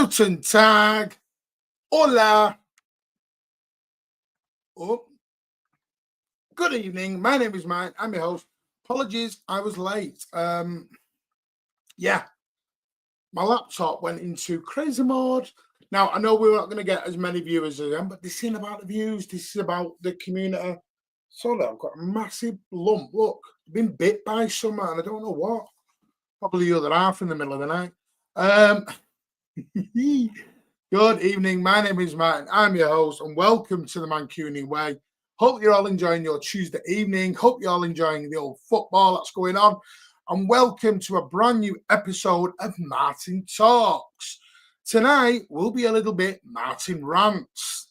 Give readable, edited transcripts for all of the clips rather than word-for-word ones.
Guten Tag. Hola. Oh, good evening. My name is Mike. I'm your host. Apologies, I was late. Yeah, my laptop went into crazy mode. Now, I know we're not going to get as many viewers as them, but this isn't about the views. This is about the community. So look, I've got a massive lump. Look, I've been bit by someone, and I don't know what. Probably the other half in the middle of the night. Good evening. My name is Martin. I'm your host, and welcome to the Mancunian Way. Hope you're all enjoying your Tuesday evening. Hope you're all enjoying the old football that's going on. And welcome to a brand new episode of Martin Talks. Tonight will be a little bit Martin Rants.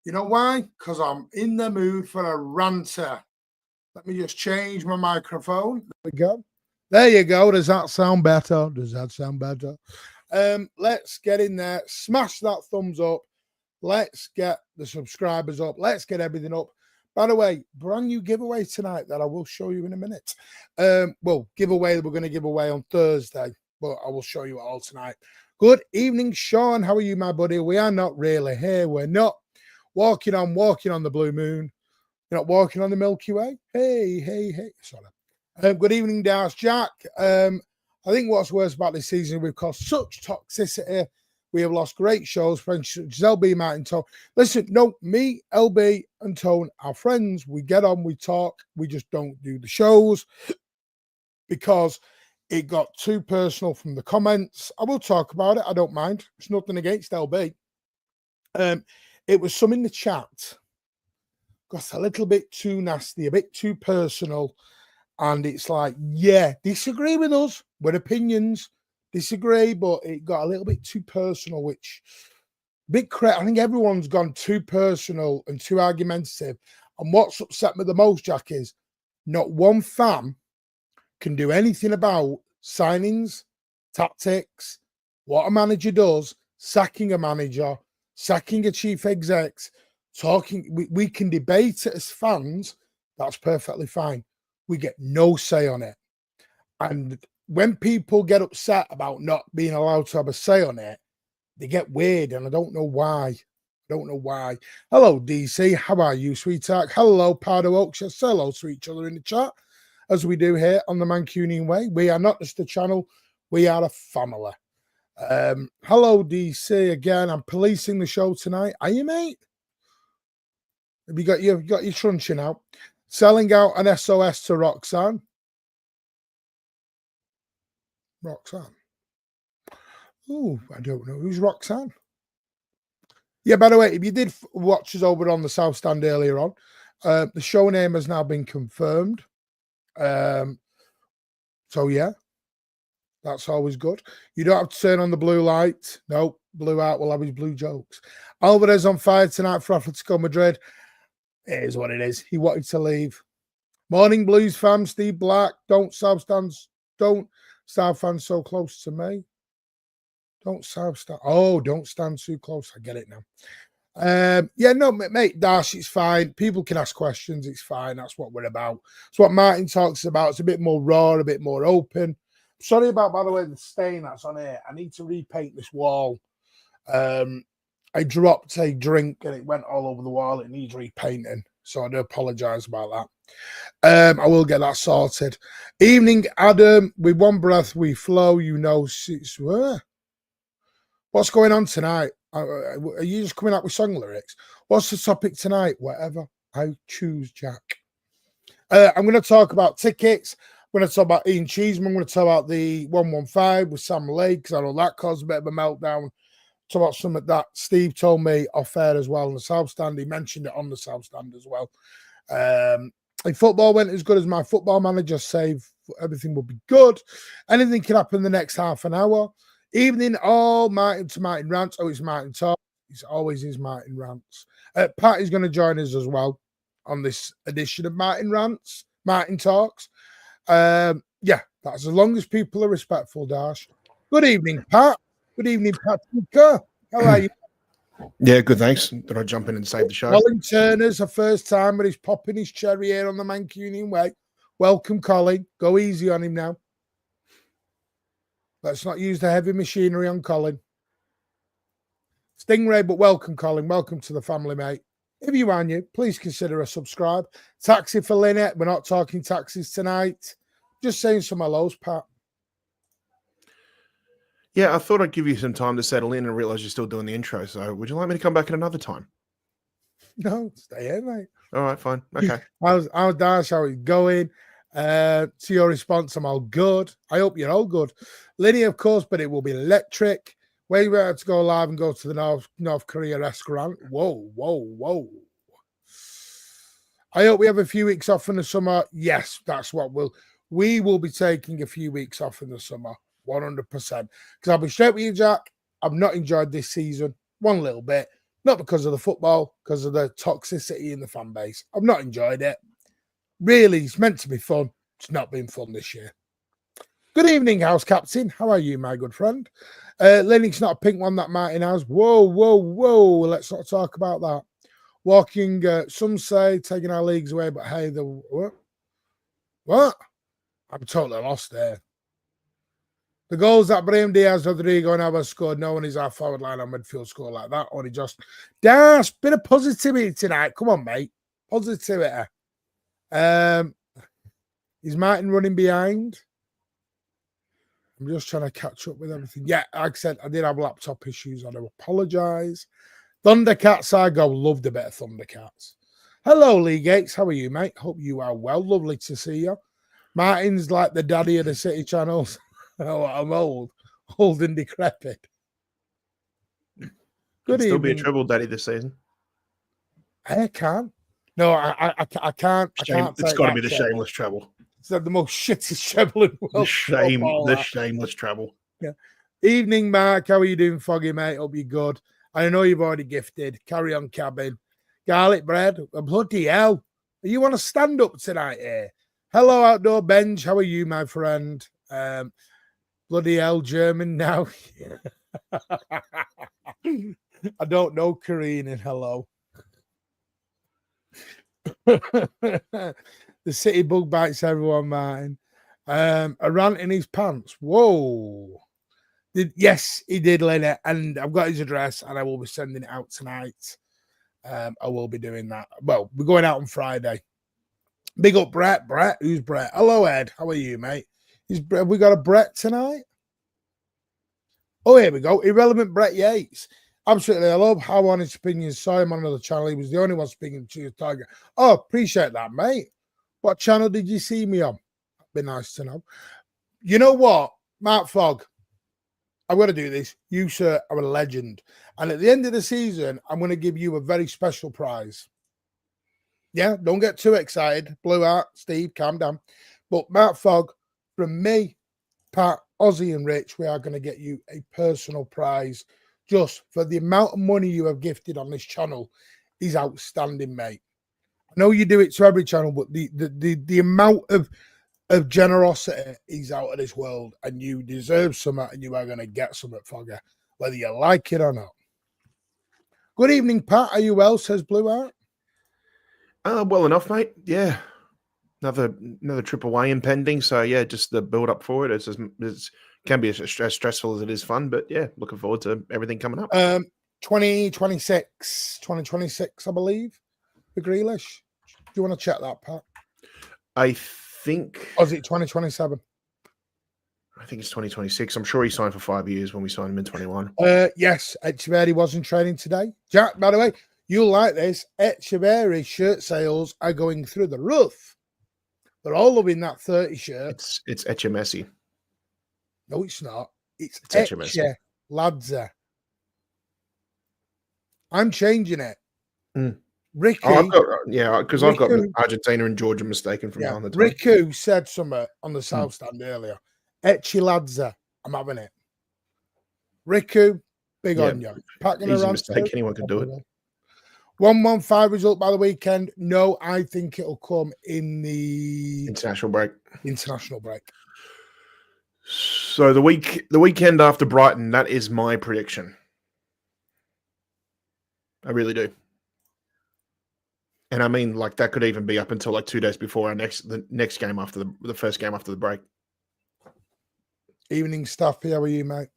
You know why? Because I'm in the mood for a ranter. Let me just change my microphone. There we go. There you go. Does that sound better? Does that sound better? Let's get in there. Smash that thumbs up. Let's get the subscribers up. Let's get everything up. By the way, brand new giveaway tonight that I will show you in a minute. Giveaway that we're going to give away on Thursday, but I will show you it all tonight. Good evening, Sean. How are you, my buddy? We are not really here. We're not walking on the blue moon. You're not walking on the Milky Way. Hey. Sorry. Good evening, Dash Jack. I think what's worse about this season, we've caused such toxicity. We have lost great shows. Friends, LB, Matt, and Tone. Listen, no, me, LB, and Tone are friends. We get on, we talk. We just don't do the shows because it got too personal from the comments. I will talk about it. I don't mind. It's nothing against LB. It was some in the chat. Got a little bit too nasty, a bit too personal. And it's like, yeah, disagree with us. We're opinions. Disagree, but it got a little bit too personal, which I think everyone's gone too personal and too argumentative. And what's upset me the most, Jack, is not one fan can do anything about signings, tactics, what a manager does, sacking a manager, sacking a chief exec, talking. We can debate it as fans. That's perfectly fine. We get no say on it. And when people get upset about not being allowed to have a say on it, they get weird, and I don't know why. Hello, DC. How are you, sweetheart? Hello, Pardo Oaks. Say hello to each other in the chat, as we do here on the Mancunian Way. We are not just a channel. We are a family. Hello, DC. Again, I'm policing the show tonight. Are you, mate? Have you got your truncheon out? Selling out an SOS to Roxanne. Oh, I don't know. Who's Roxanne? Yeah, by the way, if you did watch us over on the South Stand earlier on, the show name has now been confirmed. So, yeah, that's always good. You don't have to turn on the blue light. No, Blue Art will have his blue jokes. Alvarez on fire tonight for Atletico Madrid. It is what it is. He wanted to leave. Morning, Blues fans. Steve Black. Don't South fans so close to me. Don't stand too close. I get it now. Yeah, no, mate, Dash, it's fine. People can ask questions. It's fine. That's what we're about. It's what Martin talks about. It's a bit more raw, a bit more open. Sorry about, by the way, the stain that's on here. I need to repaint this wall. I dropped a drink and it went all over the wall. It needs repainting. So I do apologise about that. I will get that sorted. Evening, Adam. With one breath we flow. You know, what's going on tonight? Are you just coming up with song lyrics? What's the topic tonight? Whatever. I choose, Jack. I'm going to talk about tickets. I'm going to talk about Ian Cheeseman. I'm going to talk about the 115 with Sam Lake, because I know that caused a bit of a meltdown. Talk about something that Steve told me off air as well on the South Stand. He mentioned it on the South Stand as well. If football went as good as my football manager said, everything will be good. Anything can happen in the next half an hour. Evening, all Martin to Martin Rants. Oh, it's Martin Talk. It's always his Martin Rants. Pat is going to join us as well on this edition of Martin Rants, Martin Talks. Yeah, that's as long as people are respectful, Dash. Good evening, Pat. Good evening, Patrick. How are you? Yeah, good, thanks. Did I jump in and save the show? Colin Turner's the first time, but he's popping his cherry here on the Mancunian Way. Welcome, Colin. Go easy on him now. Let's not use the heavy machinery on Colin. Stingray, but welcome, Colin. Welcome to the family, mate. If you are new, please consider a subscribe. Taxi for Lynette. We're not talking taxis tonight. Just saying some hellos, Pat. Yeah, I thought I'd give you some time to settle in and realize you're still doing the intro. So would you like me to come back at another time? No, stay here, mate. All right, fine. Okay. How's Dash? How it's going? To your response, I'm all good. I hope you're all good. Linear, of course, but it will be electric. We're about to go live and go to the North Korea restaurant. Whoa. I hope we have a few weeks off in the summer. Yes, that's what we will be taking a few weeks off in the summer, 100%. Because I'll be straight with you, Jack. I've not enjoyed this season one little bit. Not because of the football, because of the toxicity in the fan base. I've not enjoyed it. Really, it's meant to be fun. It's not been fun this year. Good evening, House Captain. How are you, my good friend? Lennox not a pink one that Martin has. Whoa. Let's not talk about that. Walking, some say taking our leagues away, but hey, the what? I'm totally lost there. The goals that Brahim Diaz, Rodrigo, and Alba scored, no one is our forward line on midfield score like that. Only just Dash, bit of positivity tonight. Come on, mate. Positivity. Is Martin running behind? I'm just trying to catch up with everything. Yeah, like I said, I did have laptop issues. I do apologise. Thundercats, I go. Loved a bit of Thundercats. Hello, Lee Gates. How are you, mate? Hope you are well. Lovely to see you. Martin's like the daddy of the city channels. Oh, I'm old and decrepit. Good evening. Still be a treble daddy this season. I can't. No, I can't. It's got to be the shameless treble. It's the most shittest treble in the world. The shameless treble. Yeah. Evening, Mark. How are you doing, Foggy, mate? Hope you're good. I know you've already gifted. Carry on, cabin. Garlic bread. Bloody hell. Are you on a stand-up tonight here? Hello, Outdoor Benj. How are you, my friend? Bloody hell, German now. I don't know Korean in hello. The city bug bites everyone, Martin. A rant in his pants. Whoa. Yes, he did, Lenny. And I've got his address and I will be sending it out tonight. I will be doing that. Well, we're going out on Friday. Big up Brett. Brett, who's Brett? Hello, Ed. How are you, mate? Have we got a Brett tonight? Oh, here we go. Irrelevant Brett Yates. Absolutely. I love how on his opinions. Sorry, I'm on another channel. He was the only one speaking to your target. Oh, appreciate that, mate. What channel did you see me on? That'd be nice to know. You know what? Mark Fogg, I'm going to do this. You, sir, are a legend. And at the end of the season, I'm going to give you a very special prize. Yeah, don't get too excited. Blue Art, Steve, calm down. But Mark Fogg, from me, Pat, Ozzy and Rich, we are going to get you a personal prize just for the amount of money you have gifted on this channel is outstanding, mate. I know you do it to every channel, but the amount of generosity is out of this world, and you deserve something, and you are going to get something, Fogger, whether you like it or not. Good evening, Pat. Are you well? Says Blue Art. Well enough, mate. Yeah. Another trip away impending. So yeah, just the build up for it. It can be as stressful as it is fun, but yeah, looking forward to everything coming up. 2026, I believe, for Grealish. Do you want to check that, Pat? I think. Or is it 2027? I think it's 2026. I'm sure he signed for 5 years when we signed him in 21. Yes, Echeverry was in training today. Jack, by the way, you'll like this. Echeverry shirt sales are going through the roof. They're all loving that 30 shirt. It's Echemessi. No, it's not. It's Eche Ladza. I'm changing it. Ricky. Because I've got Argentina and Georgia mistaken from now on the time. Riku said something on the South Stand earlier. Eche Ladza. I'm having it. Riku, big on you. Packing easy mistake. Anyone can do it. 115 result by the weekend. No, I think it'll come in the international break. So the weekend after Brighton, that is my prediction. I really do. And I mean, like, that could even be up until like 2 days before the next game after the first game after the break. Evening stuff. How are you, mate?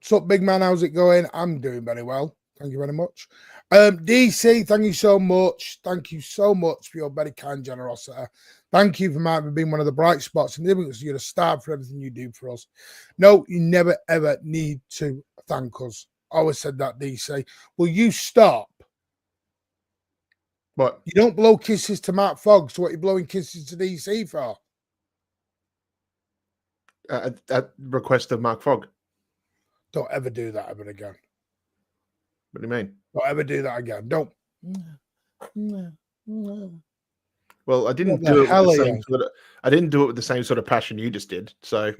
What's up, big man? How's it going? I'm doing very well. Thank you very much. DC, thank you so much. Thank you so much for your very kind generosity. Thank you for being one of the bright spots. And you're the star for everything you do for us. No, you never, ever need to thank us. I always said that, DC. Will you stop? What? You don't blow kisses to Mark Fogg, so what are you blowing kisses to DC for? At request of Mark Fogg. Don't ever do that ever again. What do you mean? Don't ever do that again. Don't. Well, I didn't do it with the same sort of, I didn't do it with the same sort of passion you just did. So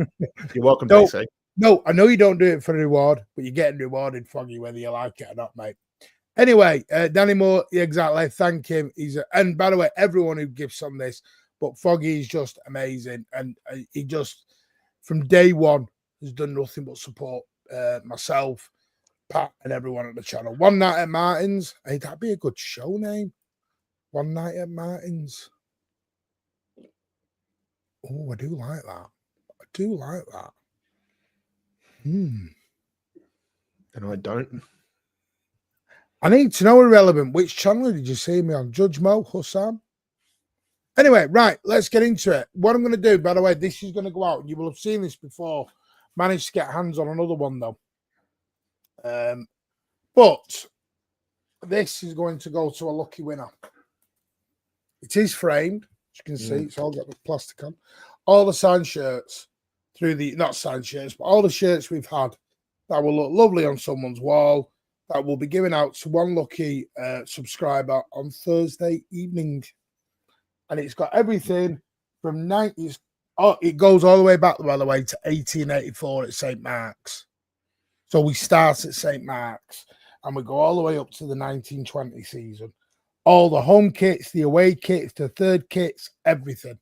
you're welcome, DC. No, I know you don't do it for the reward, but you're getting rewarded, Foggy, whether you like it or not, mate. Anyway, Danny Moore, exactly. Thank him. And by the way, everyone who gives on this, but Foggy is just amazing, and he just from day one has done nothing but support myself, Pat, and everyone at the channel. One Night at Martin's. Hey, that'd be a good show name. One Night at Martin's. Oh, I do like that. I do like that. And I don't. I need to know, irrelevant, which channel did you see me on? Judge Mo, Hussam? Anyway, right, let's get into it. What I'm going to do, by the way, this is going to go out. You will have seen this before. Managed to get hands on another one, though. But this is going to go to a lucky winner. It is framed. As you can see, it's all got the plastic on. All the signed shirts through the, not signed shirts, but all the shirts we've had that will look lovely on someone's wall that will be given out to one lucky subscriber on Thursday evening. And it's got everything from 90s. Oh, it goes all the way back, by the way, to 1884 at St. Mark's. So we start at St. Mark's and we go all the way up to the 1920 season. All the home kits, the away kits, the third kits, everything.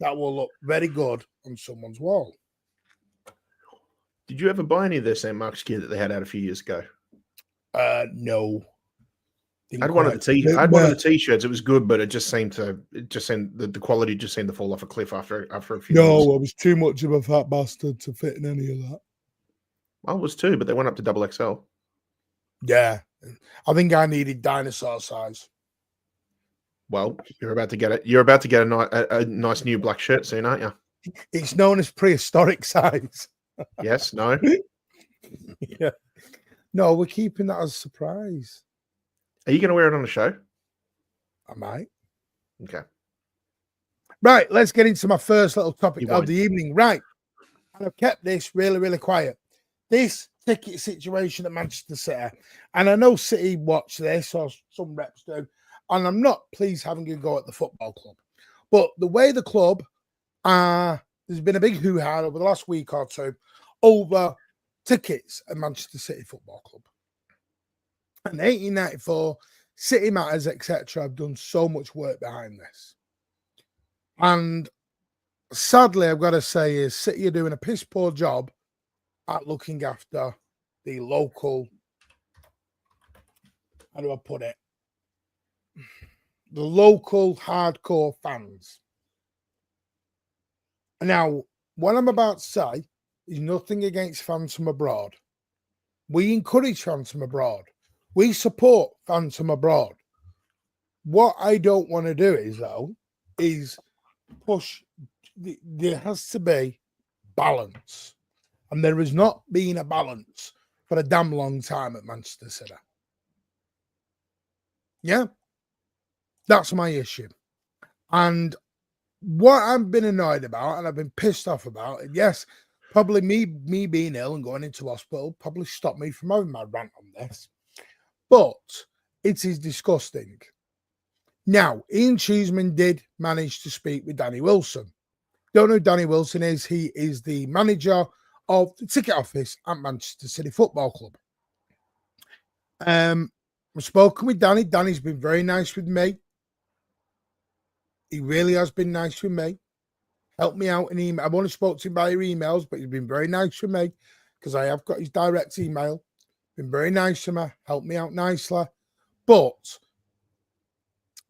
That will look very good on someone's wall. Did you ever buy any of the St. Mark's gear that they had out a few years ago? No. I had one of the t-shirts. It was good, but it just seemed the quality just seemed to fall off a cliff after a few months. I was too much of a fat bastard to fit in any of that. I was too, but they went up to XXL. Yeah. I think I needed dinosaur size. Well, you're about to get it. You're about to get a nice new black shirt soon, aren't you? It's known as prehistoric size. Yes, no. Yeah. No, we're keeping that as a surprise. Are you going to wear it on the show? I might. Okay. Right, let's get into my first little topic of the evening. Right. And I've kept this really, really quiet. This ticket situation at Manchester City. And I know City watch this, or some reps do. And I'm not pleased having a go at the football club. But the way the club, there's been a big hoo-ha over the last week or two over tickets at Manchester City Football Club. And 1894, City Matters, etc. have done so much work behind this. And sadly, I've got to say, is City are doing a piss poor job at looking after the local, how do I put it? The local hardcore fans. Now, what I'm about to say is nothing against fans from abroad. We encourage fans from abroad. We support fans from abroad. What I don't want to do is push. There has to be balance. And there has not been a balance for a damn long time at Manchester City. Yeah? That's my issue. And what I've been annoyed about and I've been pissed off about, and yes, probably me being ill and going into hospital probably stopped me from having my rant on this. But it is disgusting. Now, Ian Cheeseman did manage to speak with Danny Wilson. Don't know who Danny Wilson is. He is the manager of the ticket office at Manchester City Football Club. I've spoken with Danny. Danny's been very nice with me. He really has been nice with me. Helped me out in email. I've only spoken to him by emails, but he's been very nice with me because I have got his direct email. Been very nice to me. Helped me out nicely. But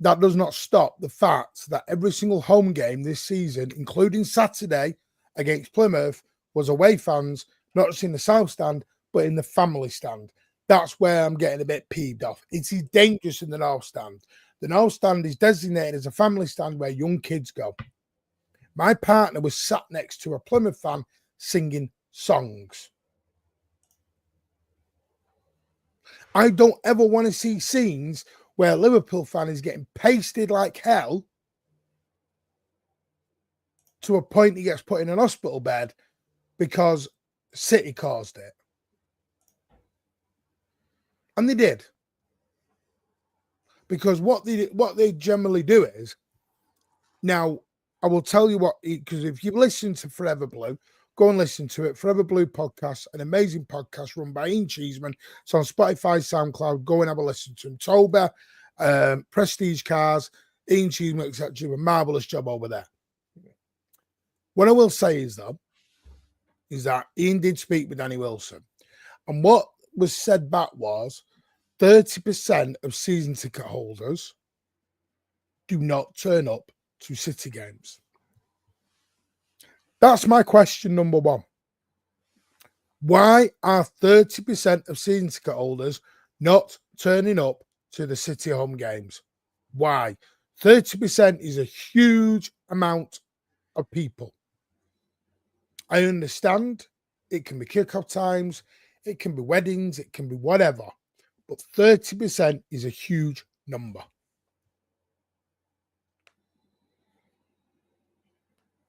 that does not stop the fact that every single home game this season, including Saturday against Plymouth, was away fans, not just in the South Stand, but in the family stand. That's where I'm getting a bit peeved off. It is dangerous in the North stand. The North stand is designated as a family stand where young kids go. My partner was sat next to a Plymouth fan singing songs. I don't ever want to see scenes where a Liverpool fan is getting pasted like hell to a point he gets put in an hospital bed because City caused it. And they did. Because what they generally do is, now I will tell you what, because if you listen to Forever Blue, go and listen to it. Forever Blue podcast, an amazing podcast run by Ian Cheeseman. It's on Spotify, SoundCloud. Go and have a listen to him. Toba, Prestige Cars, Ian Cheeseman, etc. A marvelous job over there. What I will say is, though, is that Ian did speak with Danny Wilson. And what was said back was 30% of season ticket holders do not turn up to City games. That's my question number one. Why are 30% of season ticket holders not turning up to the City home games? Why? 30% is a huge amount of people. I understand it can be kickoff times, it can be weddings, it can be whatever, but 30% is a huge number.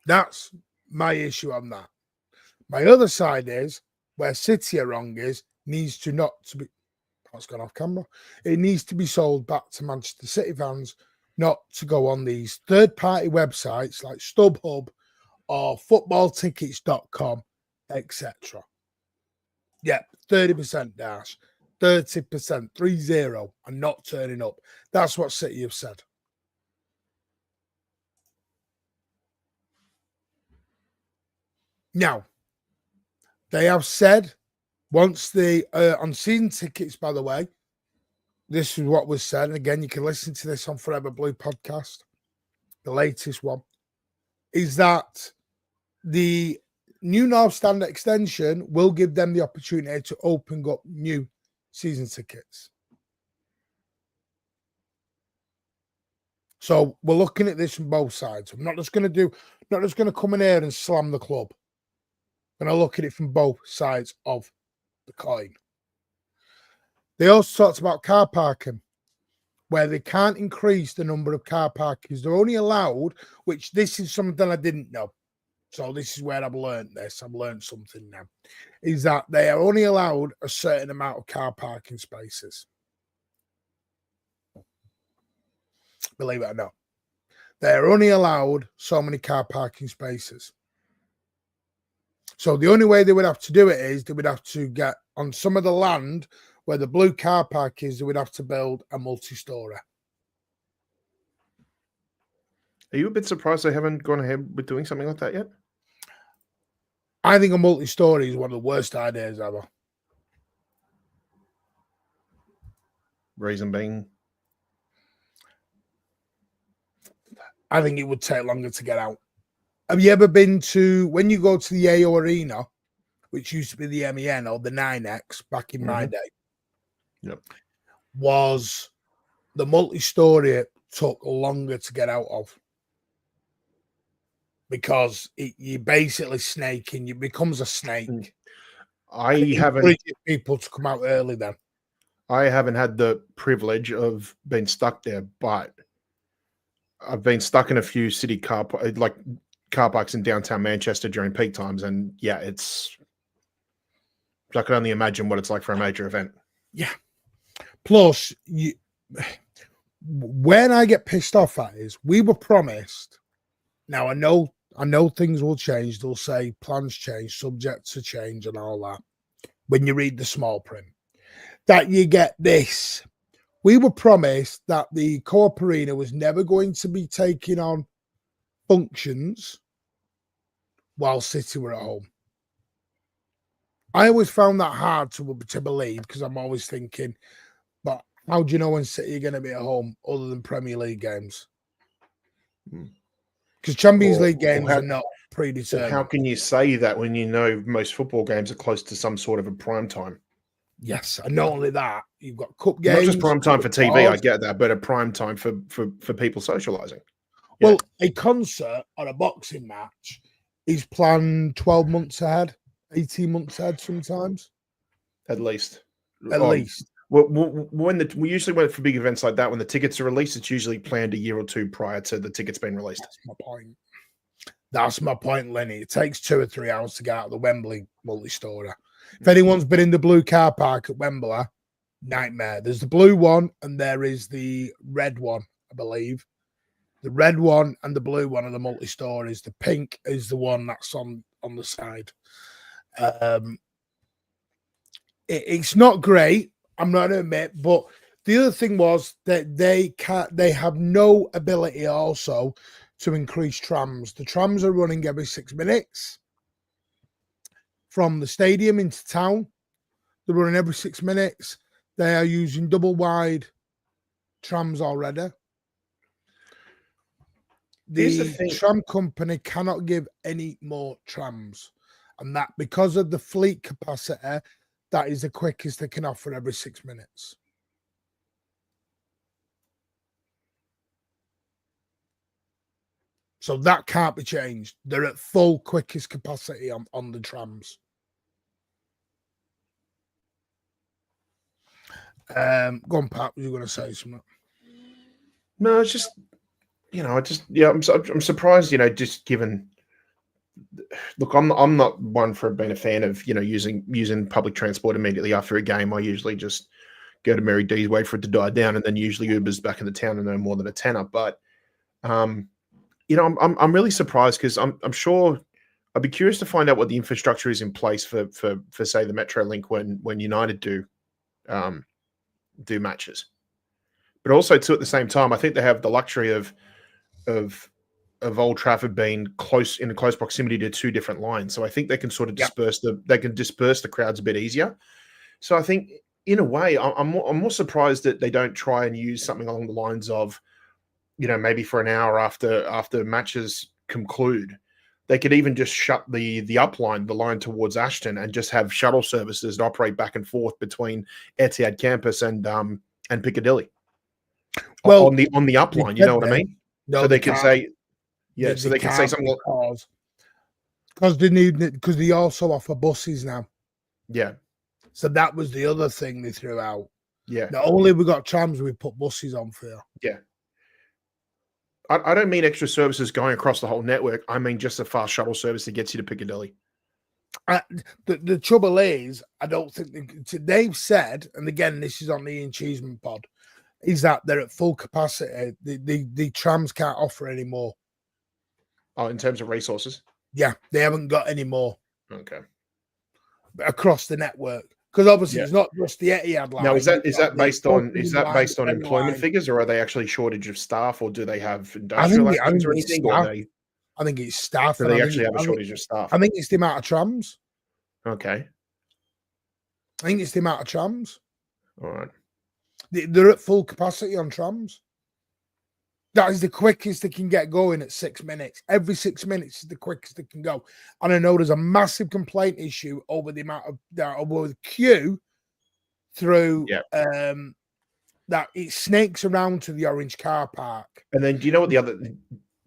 That's my issue on that. My other side is where City are wrong is needs to not to be. That's gone off camera. It needs to be sold back to Manchester City fans, not to go on these third-party websites like StubHub or footballtickets.com, etc. Yeah, 30% dash, 30%, 3-0, and not turning up. That's what City have said. Now, they have said once the on season tickets, by the way, this is what was said. And again, you can listen to this on Forever Blue podcast, the latest one, is that the new North Stand extension will give them the opportunity to open up new season tickets. So we're looking at this from both sides. I'm not just going to come in here and slam the club. I'm going to look at it from both sides of the coin. They also talked about car parking, where they can't increase the number of car parkings. They're only allowed, which this is something I didn't know. So this is where I've learned this. I've learned something now. Is that they are only allowed a certain amount of car parking spaces. Believe it or not. They are only allowed so many car parking spaces. So the only way they would have to do it is they would have to get on some of the land where the blue car park is, they would have to build a multi-story. Are you a bit surprised they haven't gone ahead with doing something like that yet? I think a multi-story is one of the worst ideas ever. Reason being? I think it would take longer to get out. Have you ever been to, when you go to the AO Arena, which used to be the MEN or the 9X back in my day, Yep. was the multi-story took longer to get out of because you're basically snaking. It becomes a snake. I haven't people to come out early then. I haven't had the privilege of being stuck there, but I've been stuck in a few city car parks in downtown Manchester during peak times, and yeah, I can only imagine what it's like for a major event. Yeah. Plus, when I get pissed off at is we were promised. Now I know things will change. They'll say plans change, subject to change, and all that. When you read the small print, that you get this. We were promised that the Co-op Arena was never going to be taking on functions while City were at home. I always found that hard to believe because I'm always thinking, but how do you know when City are going to be at home other than Premier League games? Because Champions League games are not predetermined. How can you say that when you know most football games are close to some sort of a prime time? Yes, and not only that, you've got cup games. Not just prime time for TV, I get that, but a prime time for people socializing. Well, a concert or a boxing match is planned 12 months ahead, 18 months ahead sometimes. At least. At least. We usually went for big events like that, when the tickets are released, it's usually planned a year or two prior to the tickets being released. That's my point. That's my point, Lenny. It takes 2 or 3 hours to get out of the Wembley multi-story. If anyone's been in the blue car park at Wembley, nightmare. There's the blue one and there is the red one, I believe. The red one and the blue one are the multi-stories. The pink is the one that's on the side. It's not great, I'm not going to admit, but the other thing was that they have no ability also to increase trams. The trams are running every 6 minutes from the stadium into town. They're running every 6 minutes. They are using double wide trams already. The tram company cannot give any more trams, and that because of the fleet capacity, that is the quickest they can offer every 6 minutes. So that can't be changed. They're at full quickest capacity on the trams. Go on, Pat. Was you going to say something? No, it's just, I'm surprised, just given. Look, I'm not one for being a fan of, using public transport immediately after a game. I usually just go to Mary D's, wait for it to die down, and then usually Uber's back in the town and no more than a tenner. But, I'm really surprised because I'm sure I'd be curious to find out what the infrastructure is in place for say the Metrolink when United do matches. But also too, at the same time, I think they have the luxury of Old Trafford being in close proximity to 2 different lines. So I think they can sort of disperse the crowds a bit easier. So I think in a way, I'm more surprised that they don't try and use something along the lines of, maybe for an hour after matches conclude, they could even just shut the up line, the line towards Ashton, and just have shuttle services that operate back and forth between Etihad Campus and Piccadilly. Well, on the up line, you know what I mean? No, so they could say, so they can say something because they also offer buses now. Yeah. So that was the other thing they threw out. Yeah. Not only we got trams, we put buses on for you. Yeah. I don't mean extra services going across the whole network. I mean just a fast shuttle service that gets you to Piccadilly. The trouble is, I don't think they've said, and again, this is on the Ian Cheeseman pod, is that they're at full capacity. The trams can't offer any more. Oh, in terms of resources? Yeah, they haven't got any more. Okay. Across the network. Because obviously it's not just the Etihad line. Now, is that based on employment figures, or are they actually shortage of staff, or do they have industrial actions or anything? I think it's staff. Do they actually have a shortage of staff? I think it's the amount of trams. Okay. I think it's the amount of trams. All right. They're at full capacity on trams. That is the quickest they can get going at 6 minutes. Every 6 minutes is the quickest they can go. And I know there's a massive complaint issue over the amount of over the queue through that it snakes around to the orange car park. And then do you know what the other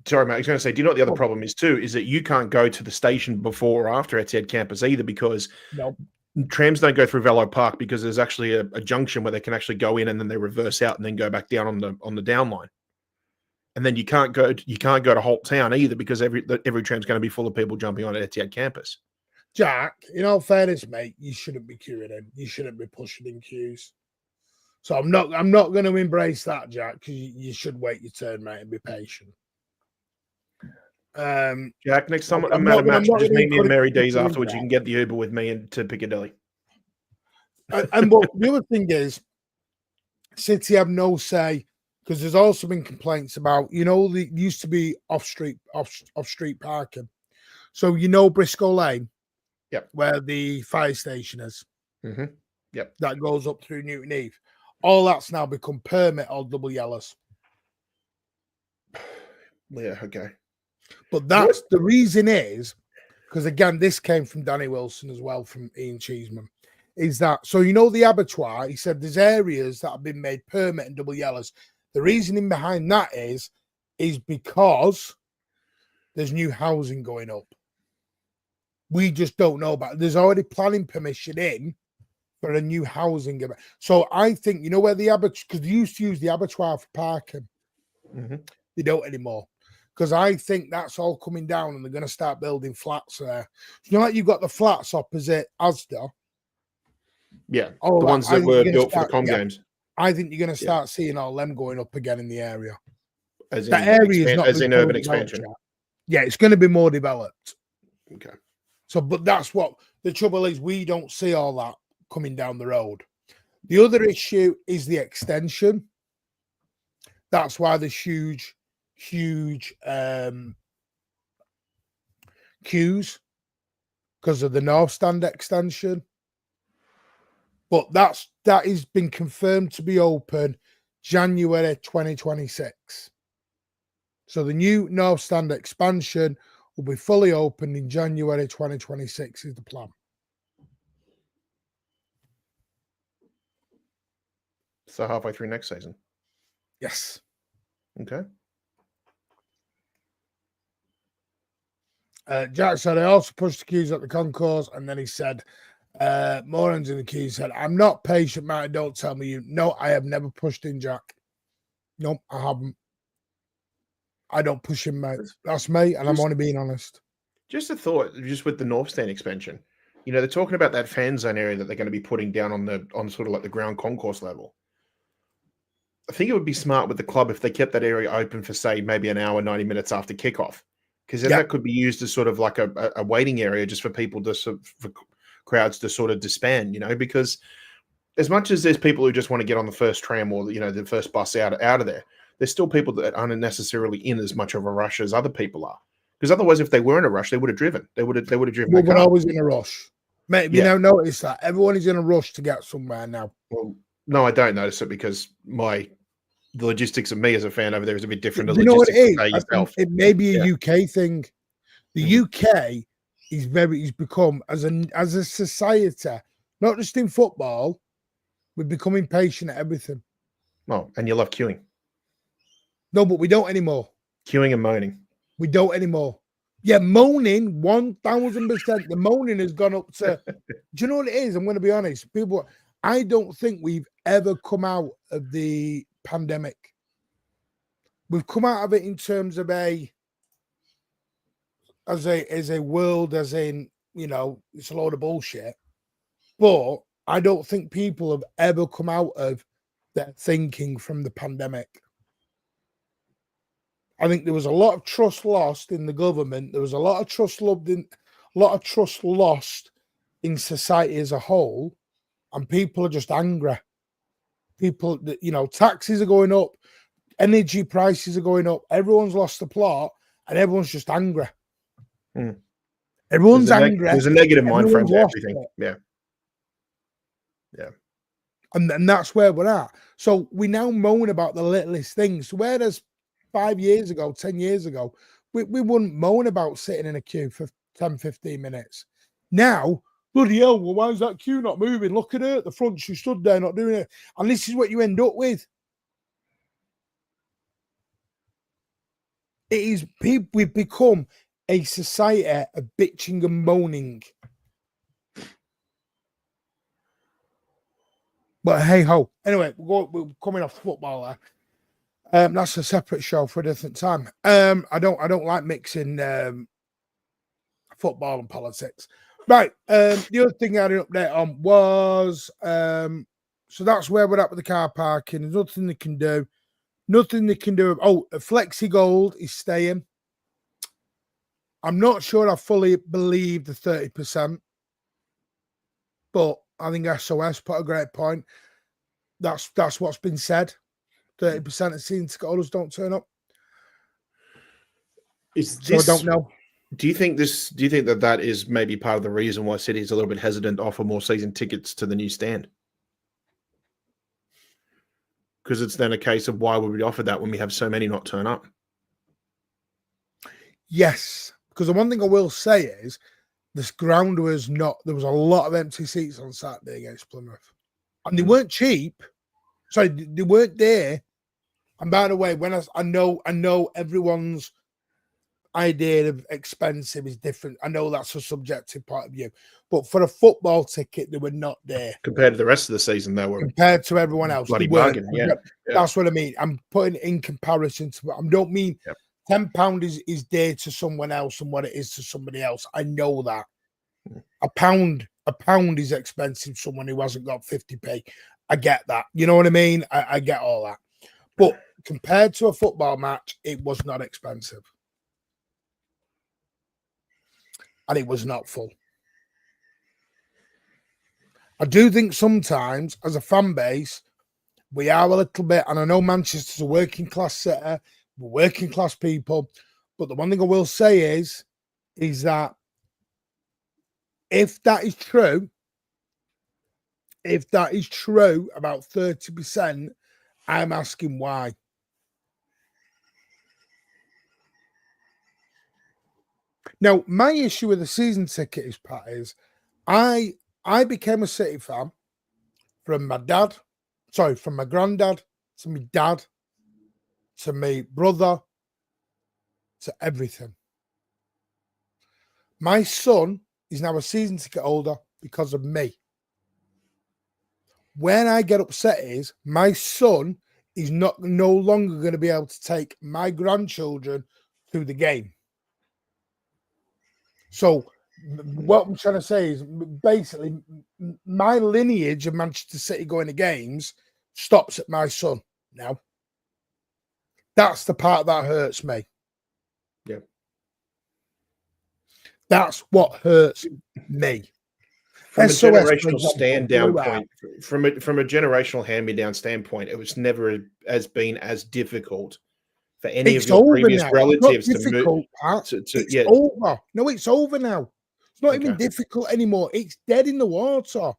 sorry, mate, I was going to say, do you know what the other problem is too? Is that you can't go to the station before or after Etihad Campus either, because trams don't go through Velo Park, because there's actually a junction where they can actually go in and then they reverse out and then go back down on the down line. And then you can't go to Holt Town either, because every tram's going to be full of people jumping on at Etihad Campus. Jack, in all fairness, mate, you shouldn't be queuing in. You shouldn't be pushing in queues. So I'm not going to embrace that, Jack, because you should wait your turn, mate, and be patient. Jack, next time I'm at a match, just meet me in Mary D's afterwards. You can get the Uber with me into Piccadilly. And what the other thing is, City have no say, because there's also been complaints about, there used to be off street parking. So Briscoe Lane, where the fire station is, that goes up through Newton Eve. All that's now become permit or double yellows. Yeah, okay. But that's the reason is because, again, this came from Danny Wilson as well, from Ian Cheeseman, is that, so you know the abattoir, he said there's areas that have been made permit and double yellows. The reasoning behind that is because there's new housing going up. We just don't know about it. There's already planning permission in for a new housing. So I think, you know where the abattoir, because they used to use the abattoir for parking. They don't anymore. Because I think that's all coming down and they're going to start building flats there. You know, like you've got the flats opposite Asda. Yeah, the ones that were built for the Com games. I think you're going to start seeing all them going up again in the area. As that area is not as in urban expansion. Yeah, it's going to be more developed. Okay. So, but that's what the trouble is. We don't see all that coming down the road. The other issue is the extension. That's why there's huge queues because of the North Stand extension. But that has been confirmed to be open January 2026. So the new North Stand expansion will be fully opened in January 2026 is the plan. So halfway through next season? Yes. Okay. Jack said, I also pushed the queues at the concourse, and then he said, Moran's in the queue. He said, I'm not patient, man. Don't tell me you. No, I have never pushed in, Jack. Nope, I haven't. I don't push him, mate. That's me, and I'm only being honest. Just a thought, just with the North Stand expansion. You know, they're talking about that fan zone area that they're going to be putting down on sort of like the ground concourse level. I think it would be smart with the club if they kept that area open for, say, maybe an hour, 90 minutes after kickoff. Because then that could be used as sort of like a waiting area just for people to for crowds to sort of disband, you know, because as much as there's people who just want to get on the first tram or, you know, the first bus out of there, there's still people that aren't necessarily in as much of a rush as other people are. Because otherwise, if they were in a rush, they would have driven. They would have driven. We're always in a rush. Mate, you now notice that everyone is in a rush to get somewhere now. Well, no, I don't notice it because the logistics of me as a fan over there is a bit different. You know what it is? It may be a UK thing. The UK is become as a society, not just in football, we're becoming impatient at everything. Oh, and you love queuing. No, but we don't anymore. Queuing and moaning. We don't anymore. Yeah, moaning 1000%. The moaning has gone up to. Do you know what it is? I'm going to be honest. People, I don't think we've ever come out of the pandemic. We've come out of it in terms of as a world, as in, you know, it's a load of bullshit. But I don't think people have ever come out of their thinking from the pandemic. I think there was a lot of trust lost in the government. There was a lot of trust lost in society as a whole, and people are just angry. People, you know, taxes are going up, energy prices are going up. Everyone's lost the plot, and everyone's just angry. Everyone's angry. There's a negative mind frame to everything. Yeah. And that's where we're at. So we now moan about the littlest things. Whereas 5 years ago, 10 years ago, we wouldn't moan about sitting in a queue for 10, 15 minutes. Now, bloody hell, well, why is that queue not moving? Look at her at the front. She stood there not doing it. And this is what you end up with. It is people. We've become a society of bitching and moaning. But hey ho. Anyway, we're coming off football there. That's a separate show for a different time. I don't like mixing football and politics. Right. The other thing I had an update on was so that's where we're at with the car parking. There's nothing they can do. Nothing they can do. Oh, Flexi Gold is staying. I'm not sure I fully believe the 30%, but I think SOS put a great point. That's what's been said. 30% of season ticket holders don't turn up. So I don't know. Do you think that is maybe part of the reason why City is a little bit hesitant to offer more season tickets to the new stand? Because it's then a case of why would we offer that when we have so many not turn up? Yes, because the one thing I will say is this ground was not. There was a lot of empty seats on Saturday against Plymouth, and they weren't cheap. Sorry, they weren't there. And by the way, when I know everyone's idea of expensive is different. I know that's a subjective point of view, but for a football ticket, they were not there compared to the rest of the season. They were compared to everyone else. bloody They weren't. bargain. Yeah. That's what I mean. I'm putting it in comparison to. I don't mean £10 is dear to someone else and what it is to somebody else. I know that a pound is expensive to someone who hasn't got 50p. I get that. You know what I mean? I get all that. But compared to a football match, it was not expensive. And it was not full. I do think sometimes, as a fan base, we are a little bit, and I know Manchester's a working class city, we're working class people, but the one thing I will say is that if that is true about 30%, I'm asking why. Now, my issue with the season ticket is, Pat, is I became a City fan from my granddad to my dad to my brother to everything. My son is now a season ticket holder because of me. When I get upset is my son is no longer going to be able to take my grandchildren to the game. So what I'm trying to say is basically my lineage of Manchester City going to games stops at my son now. That's the part that hurts me. Yeah. That's what hurts me. From a generational standpoint, from a generational hand-me-down standpoint, it was never been as difficult for any of your previous relatives to move. It's over. No, it's over now. It's not even difficult anymore. It's dead in the water.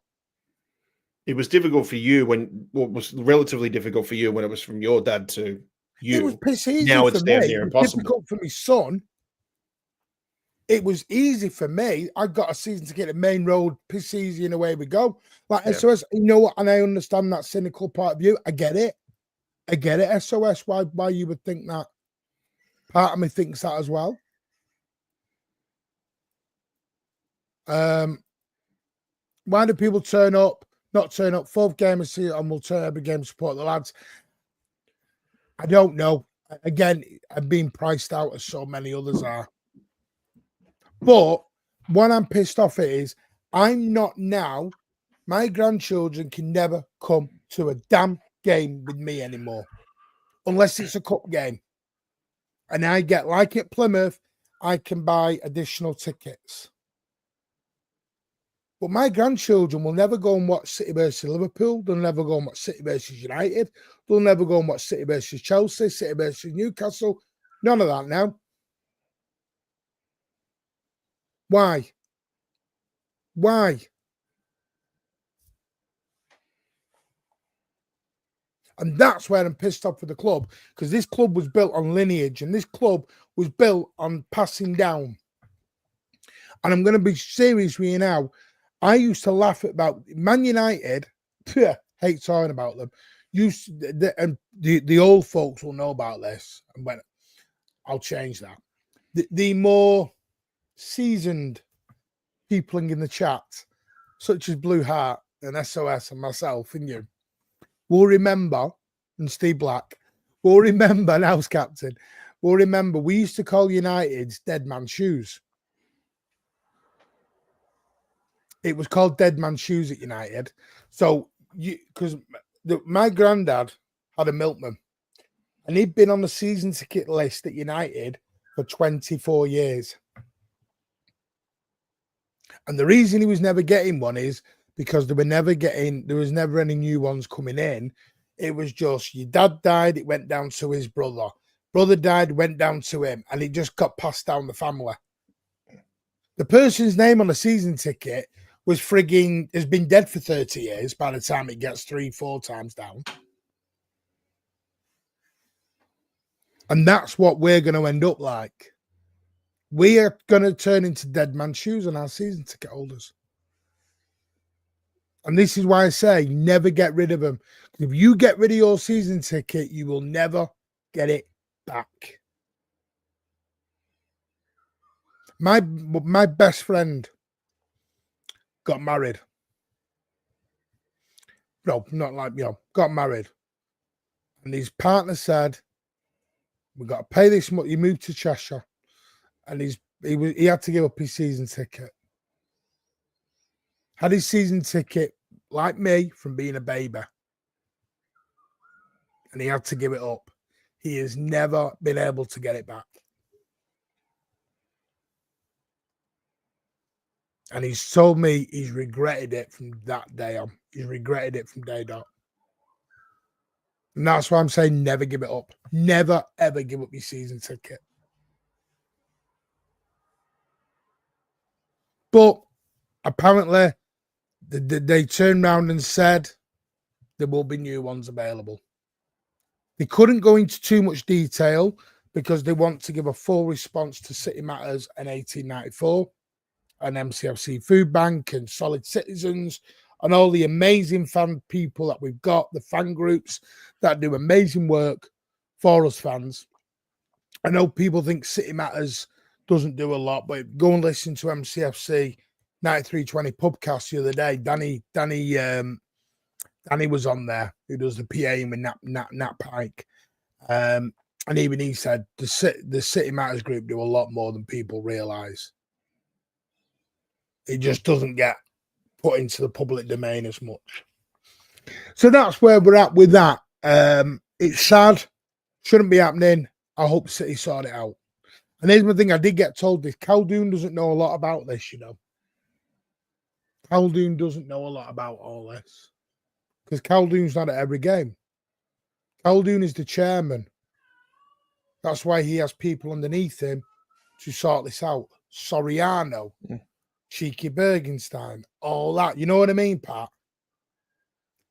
It was difficult for you was relatively difficult for you when it was from your dad to you. It was piss easy. Now it's damn near impossible. It was difficult for my son. It was easy for me. I got a season to get a Maine Road, piss easy, and away we go. Like SOS, you know what? And I understand that cynical part of you. I get it. SOS, why you would think that? Part of me thinks that as well. Why do people not turn up? Fourth game of season, and we'll turn every game to support the lads. I don't know. Again, I'm being priced out as so many others are. But what I'm pissed off at is I'm not now. My grandchildren can never come to a damn game with me anymore, unless it's a cup game. And I get, like at Plymouth, I can buy additional tickets. But my grandchildren will never go and watch City versus Liverpool. They'll never go and watch City versus United. They'll never go and watch City versus Chelsea, City versus Newcastle. None of that now. Why? And that's where I'm pissed off with the club, because this club was built on lineage and this club was built on passing down. And I'm going to be serious with you now. I used to laugh about Man United. Hate talking about them. And the old folks will know about this. And when I'll change that. The more seasoned people in the chat, such as Blue Heart and SOS and myself and you, will remember, and Steve Black will remember, and house captain will remember, we used to call United's Dead Man Shoes. It was called Dead Man Shoes at United. So because my granddad had a milkman, and he'd been on the season ticket list at United for 24 years. And the reason he was never getting one is because there was never any new ones coming in. It was just your dad died, it went down to his brother. Brother died, went down to him, and it just got passed down the family. The person's name on the season ticket has been dead for 30 years by the time it gets 3-4 times down. And that's what we're going to end up like. We are going to turn into dead man's shoes on our season ticket holders. And this is why I say never get rid of them. If you get rid of your season ticket, you will never get it back. My best friend got married. No, not like, got married. And his partner said, we got to pay this much. He moved to Cheshire and he had to give up his season ticket. Had his season ticket, like me, from being a baby. And he had to give it up. He has never been able to get it back. And he's told me he's regretted it from that day on. He's regretted it from day dot. And that's why I'm saying never give it up. Never, ever give up your season ticket. But apparently, they turned around and said there will be new ones available. They couldn't go into too much detail because they want to give a full response to City Matters and 1894 and MCFC Food Bank and Solid Citizens and all the amazing fan people that we've got, the fan groups that do amazing work for us fans. I know people think City Matters doesn't do a lot, but go and listen to MCFC 9320 podcast the other day. Danny was on there, who does the PA with Nat Pike. And even he said the City Matters group do a lot more than people realise. It just doesn't get put into the public domain as much. So that's where we're at with that. It's sad. Shouldn't be happening. I hope City sort it out. And here's my thing. I did get told this. Caldoon doesn't know a lot about this, Caldoon doesn't know a lot about all this. Because Caldoon's not at every game. Caldoon is the chairman. That's why he has people underneath him to sort this out. Soriano, Cheeky Bergenstein, all that. You know what I mean, Pat?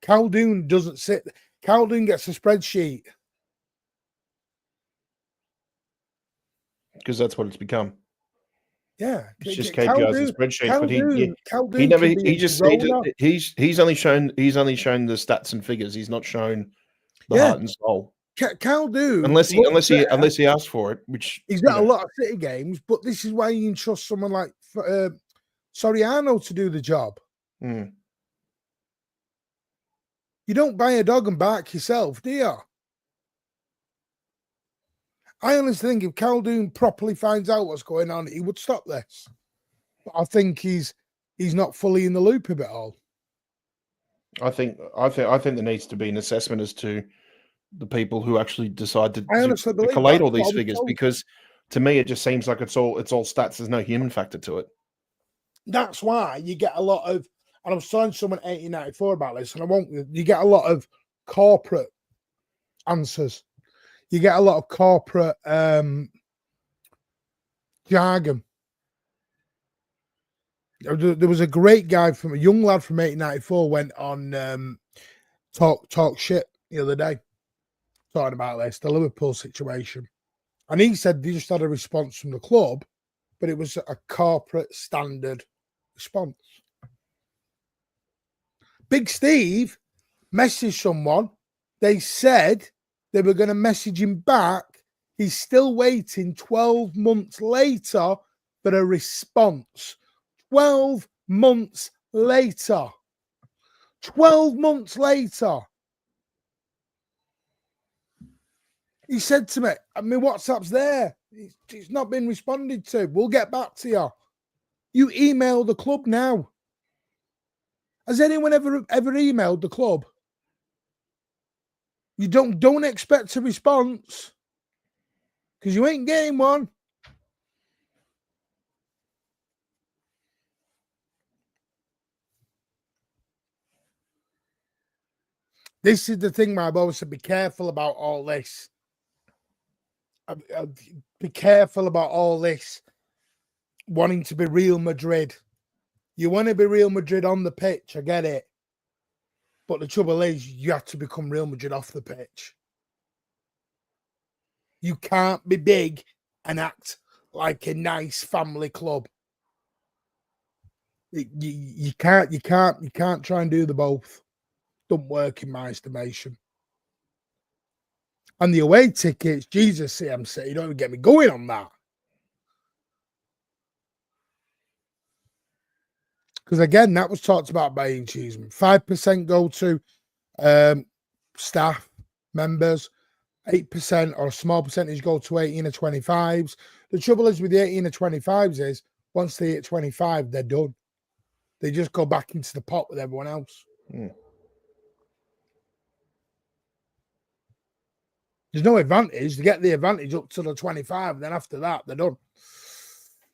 Caldoon doesn't sit. Caldoon gets a spreadsheet. Because that's what it's become. Yeah, it's just KPIs and spreadsheets. But he's only shown the stats and figures. He's not shown the heart and soul. Caldoon, unless he asked for it, which he's got a lot of City games. But this is why you can trust someone like Soriano to do the job. Mm. You don't buy a dog and bark yourself, do you? I honestly think if Caldoon properly finds out what's going on, he would stop this. But I think he's not fully in the loop of it all. I think there needs to be an assessment as to the people who actually decide to collate all these figures, because to me it just seems like it's all stats. There's no human factor to it. That's why you get a lot of, and I was telling someone 1894 about this, and you get a lot of corporate answers. You get a lot of corporate jargon. There was a great guy a young lad from 1894 went on talk shit the other day, talking about this, the Liverpool situation. And he said they just had a response from the club, but it was a corporate standard response. Big Steve messaged someone. They said they were going to message him back. He's still waiting 12 months later for a response. 12 months later. 12 months later. He said to me, WhatsApp's there. It's not been responded to. We'll get back to you. You email the club now. Has anyone ever emailed the club? You don't expect a response because you ain't getting one. This is the thing where I've always said, be careful about all this. Be careful about all this wanting to be Real Madrid. You want to be Real Madrid on the pitch, I get it. But the trouble is, you have to become Real Madrid off the pitch. You can't be big and act like a nice family club. You can't try and do the both. Don't work in my estimation. And the away tickets, Jesus, CMC, you don't even get me going on that. Because again, that was talked about by Ian Cheeseman. 5% go to staff, members, 8% or a small percentage go to 18 or 25s. The trouble is with the 18 or 25s is once they hit 25, they're done. They just go back into the pot with everyone else. There's no advantage. They get the advantage up to the 25, and then after that, they're done.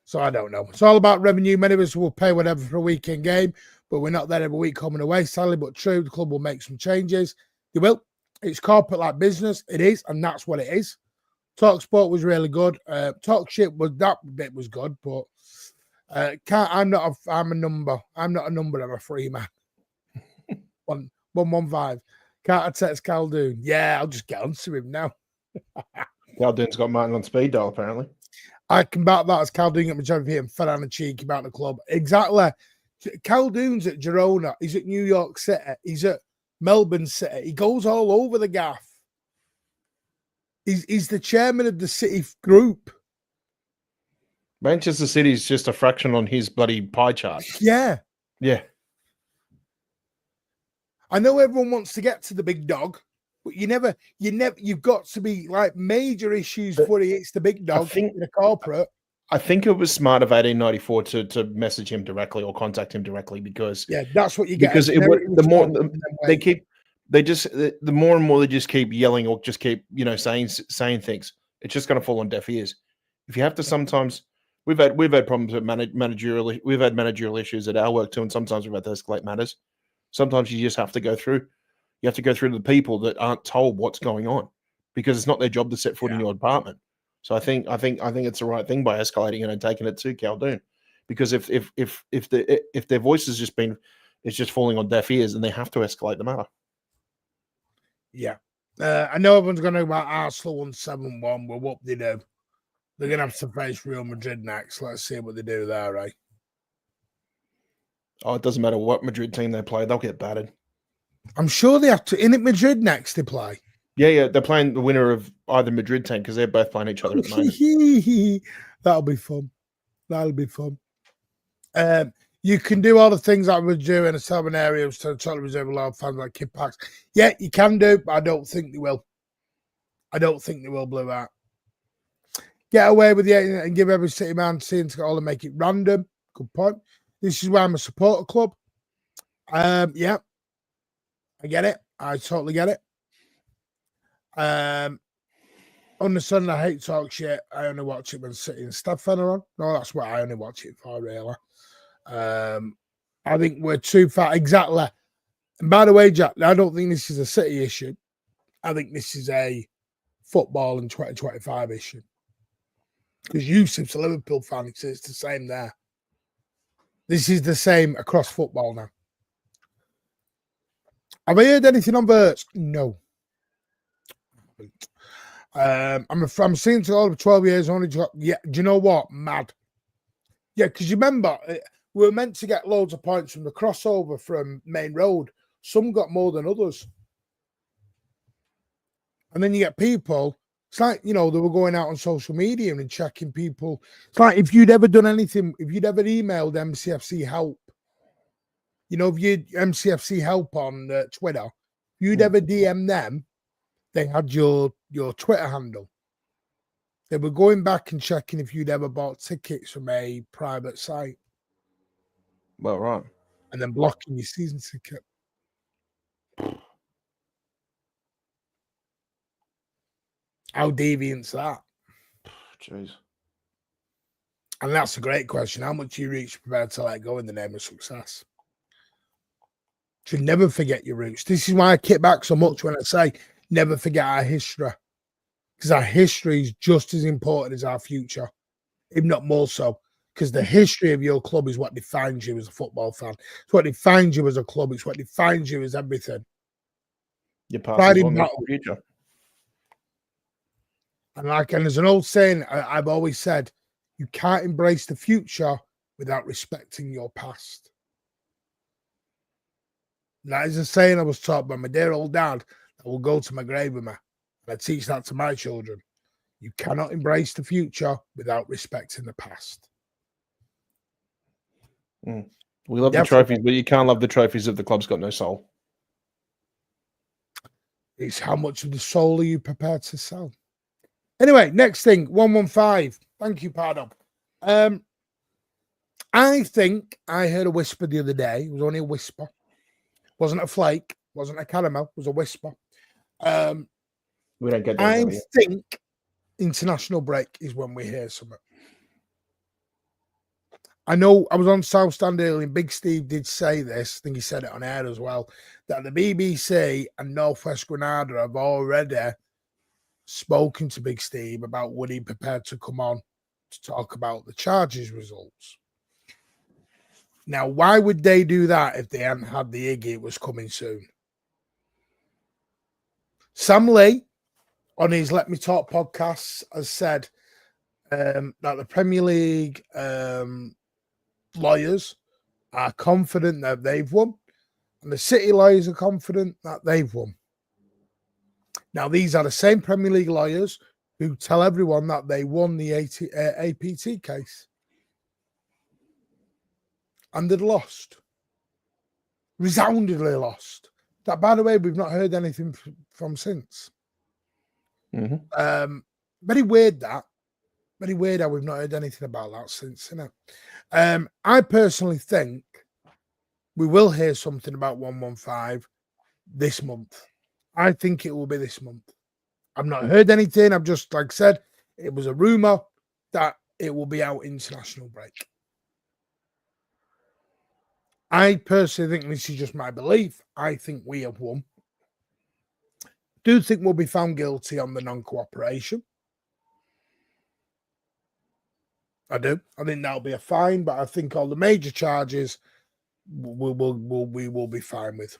So I don't know. It's all about revenue. Many of us will pay whatever for a weekend game, but we're not there every week coming away, sadly but true. The club will make some changes. They will. It's corporate like business. It is, and that's what it is. Talk Sport was really good. Talk shit was that bit was good, but I'm not a number. I'm not a number. I'm a free man. 115. Can't text Caldoon. Yeah, I'll just get onto him now. Caldoon's got Martin on speed dial, apparently. I can back that as Caldoon at majority and fed on a cheek about the club. Exactly. Caldoon's at Girona. He's at New York City. He's at Melbourne City. He goes all over the gaff. He's the chairman of the City group. Manchester City is just a fraction on his bloody pie chart. Yeah. Yeah. I know everyone wants to get to the big dog, but you've got to be like major issues before he hits the big dog in a corporate. I think it was smart of 1894 to message him directly or contact him directly because that's what you get. Because the more and more they just keep yelling or just keep saying things, it's just going to fall on deaf ears. If you have to sometimes. We've had problems with managerial issues at our work too, and sometimes we've had to escalate matters. Sometimes you just have to go through. You have to go through to the people that aren't told what's going on, because it's not their job to set foot in your department. So I think it's the right thing by escalating it and taking it to Caldoon, because if their voice has just been, it's just falling on deaf ears, and they have to escalate the matter. Yeah, I know everyone's going to know about Arsenal 171. Well, what they do. They're going to have to face Real Madrid next. Let's see what they do there, right? Oh, it doesn't matter what Madrid team they play. They'll get battered. I'm sure they have to. In it, Madrid next they play. Yeah. They're playing the winner of either Madrid team because they're both playing each other at the moment. That'll be fun. You can do all the things that we do in a southern area to totally reserve a lot of fans like kid packs. Yeah, you can do, but I don't think they will. Blue out. Get away with it and give every City man seeing to all and make it random. Good point. This is why I'm a supporter club. Yeah, I get it. I totally get it. On the Sunday, I hate talk shit. I only watch it when City and Stafford are on. No, that's what I only watch it for, really. I think we're too far. Exactly. And by the way, Jack, I don't think this is a City issue. I think this is a football in 2025 issue. Because Yusuf's a Liverpool fan, so it's the same there. This is the same across football now. Have I heard anything on Verts? No. I'm seeing to all of 12 years only. Yeah, do you know what? Mad. Yeah, because you remember, we were meant to get loads of points from the crossover from Maine Road. Some got more than others. And then you get people. It's like, they were going out on social media and checking people. It's like if you'd ever done anything, if you'd ever emailed MCFC help, if you'd MCFC help on Twitter, if you'd ever DM them, they had your Twitter handle. They were going back and checking if you'd ever bought tickets from a private site. Well, right. And then blocking your season ticket. How deviant's that? Jeez. And that's a great question. How much you reach prepared to let go in the name of success? Should never forget your roots. This is why I kick back so much when I say never forget our history. Because our history is just as important as our future, if not more so. Because the history of your club is what defines you as a football fan. It's what defines you as a club. It's what defines you as everything. Your past is the future. And there's an old saying I've always said, You can't embrace the future without respecting your past. That is a saying I was taught by my dear old dad that will go to my grave with me. And I teach that to my children. You cannot embrace the future without respecting the past. We love the trophies, but you can't love the trophies if the club's got no soul. It's how much of the soul are you prepared to sell? Anyway, next thing, 115. Thank you, Pardo. I think I heard a whisper the other day. It was only a whisper. Wasn't a flake. Wasn't a caramel. It was a whisper. We don't get that. I think international break is when we hear something. I know I was on South Stand earlier, and Big Steve did say this. I think he said it on air as well, that the BBC and Northwest Granada have already spoken to Big Steve about would he prepared to come on to talk about the Chargers results. Now, why would they do that if they hadn't had the Iggy it was coming soon? Sam Lee, on his Let Me Talk podcast, has said that the Premier League lawyers are confident that they've won, and the City lawyers are confident that they've won. Now, these are the same Premier League lawyers who tell everyone that they won the APT case. And they'd lost. Resoundingly lost. That, by the way, we've not heard anything from since. Very weird that. Very weird how we've not heard anything about that since, isn't it? I personally think we will hear something about 115 this month. I think it will be this month. I've not heard anything. I've just, like I said, it was a rumour that it will be out international break. I personally think this is just my belief. I think we have won. Do think we'll be found guilty on the non-cooperation. I do. I think that'll be a fine, but I think all the major charges we will be fine with.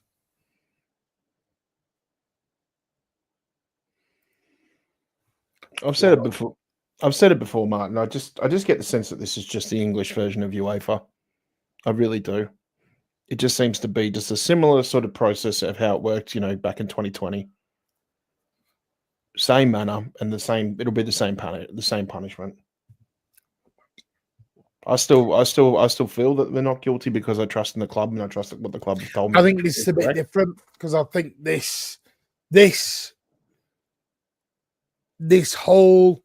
I've said it before, Martin. I just get the sense that this is just the English version of UEFA. I really do. It just seems to be just a similar sort of process of how it worked, back in 2020. Same manner and it'll be the same punishment. I still feel that they're not guilty because I trust in the club and I trust what the club has told me. I think this is a bit different because I think this whole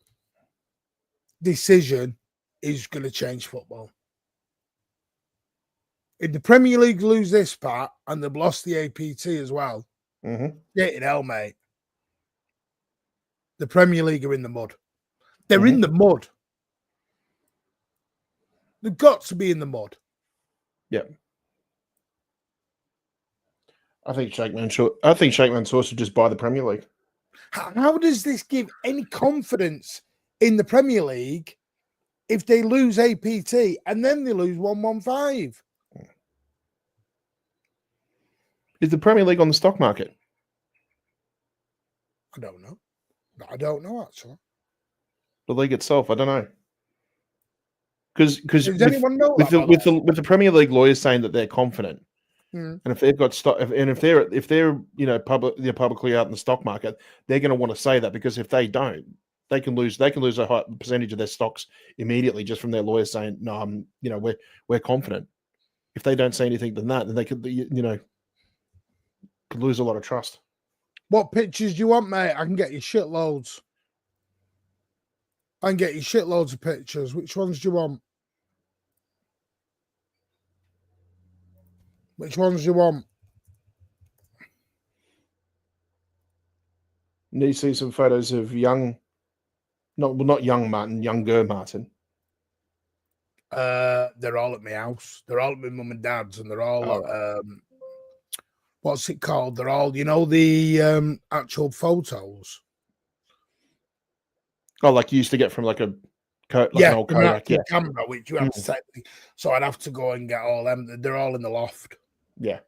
decision is going to change football. If the Premier League lose this part and they've lost the APT as well, get it hell, mate. The Premier League are in the mud. They're in the mud. They've got to be in the mud. Yeah. I think Sheikh Mansour should just buy the Premier League. How does this give any confidence in the Premier League if they lose APT and then they lose 115? Is the Premier League on the stock market? I don't know. I don't know, actually. The league itself, I don't know. Because does anyone know with the Premier League lawyers saying that they're confident, and if they've got stock, and if they're publicly out in the stock market, they're going to want to say that because if they don't, they can lose a high percentage of their stocks immediately just from their lawyers saying no, we're confident. If they don't say anything than that, then they could could lose a lot of trust. What pictures do you want, mate? I can get you shitloads. I can get you shitloads of pictures. Which ones do you want? Which ones do you want? Need to see some photos of younger Martin. They're all at my house. They're all at my mum and dad's, and they're all at, what's it called? They're all, the actual photos. Oh, like you used to get from like an old Kodak camera, which you have to set. So I'd have to go and get all them. They're all in the loft. Yeah.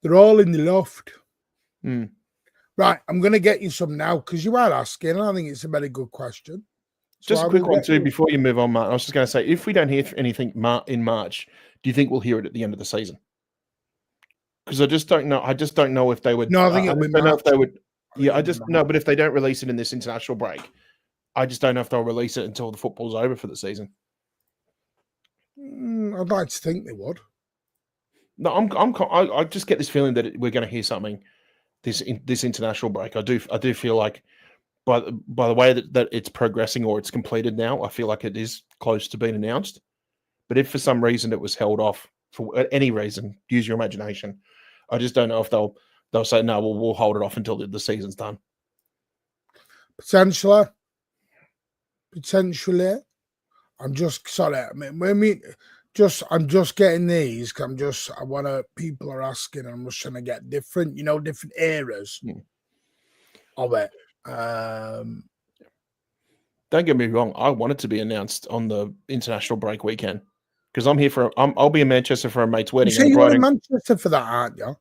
They're all in the loft. Right, I'm going to get you some now because you are asking, and I think it's a very good question. So Just I a quick will one get too you. before you move on, Mark. I was just going to say, if we don't hear anything in March, do you think we'll hear it at the end of the season? Because I just don't know. I just don't know if they would. No, I think I it'll be just don't know if March. they would. Yeah, I it'll be just March. no. But if they don't release it in this international break, I just don't know if they'll release it until the football's over for the season. I'd like to think they would. No, I just get this feeling that we're going to hear something this international break. I do feel like by the way that it's progressing or it's completed now, I feel like it is close to being announced. But if for some reason it was held off for any reason, use your imagination. I just don't know if they'll say no. We'll hold it off until the season's done. Potentially. I'm just sorry. I'm just getting these. People are asking, and I'm just trying to get different eras of it. Don't get me wrong. I want it to be announced on the international break weekend because I'm here for. I'll be in Manchester for a mate's wedding. You say you're in Manchester for that, aren't you?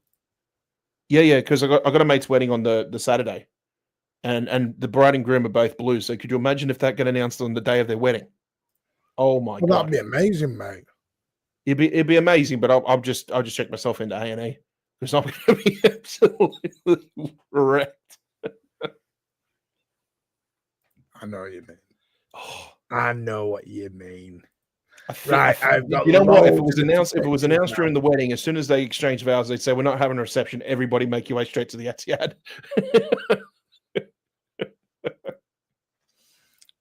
Yeah. Because I got a mate's wedding on the Saturday, and the bride and groom are both Blues. So could you imagine if that got announced on the day of their wedding? Oh my god, that'd be amazing, mate. It'd be amazing, but I'll just check myself into A&E because I'm going to be absolutely wrecked. I know what you mean. Oh, I know what you mean. I've got. You know what? If it was announced during the wedding, as soon as they exchanged vows, they'd say, "We're not having a reception. Everybody, make your way straight to the Etihad."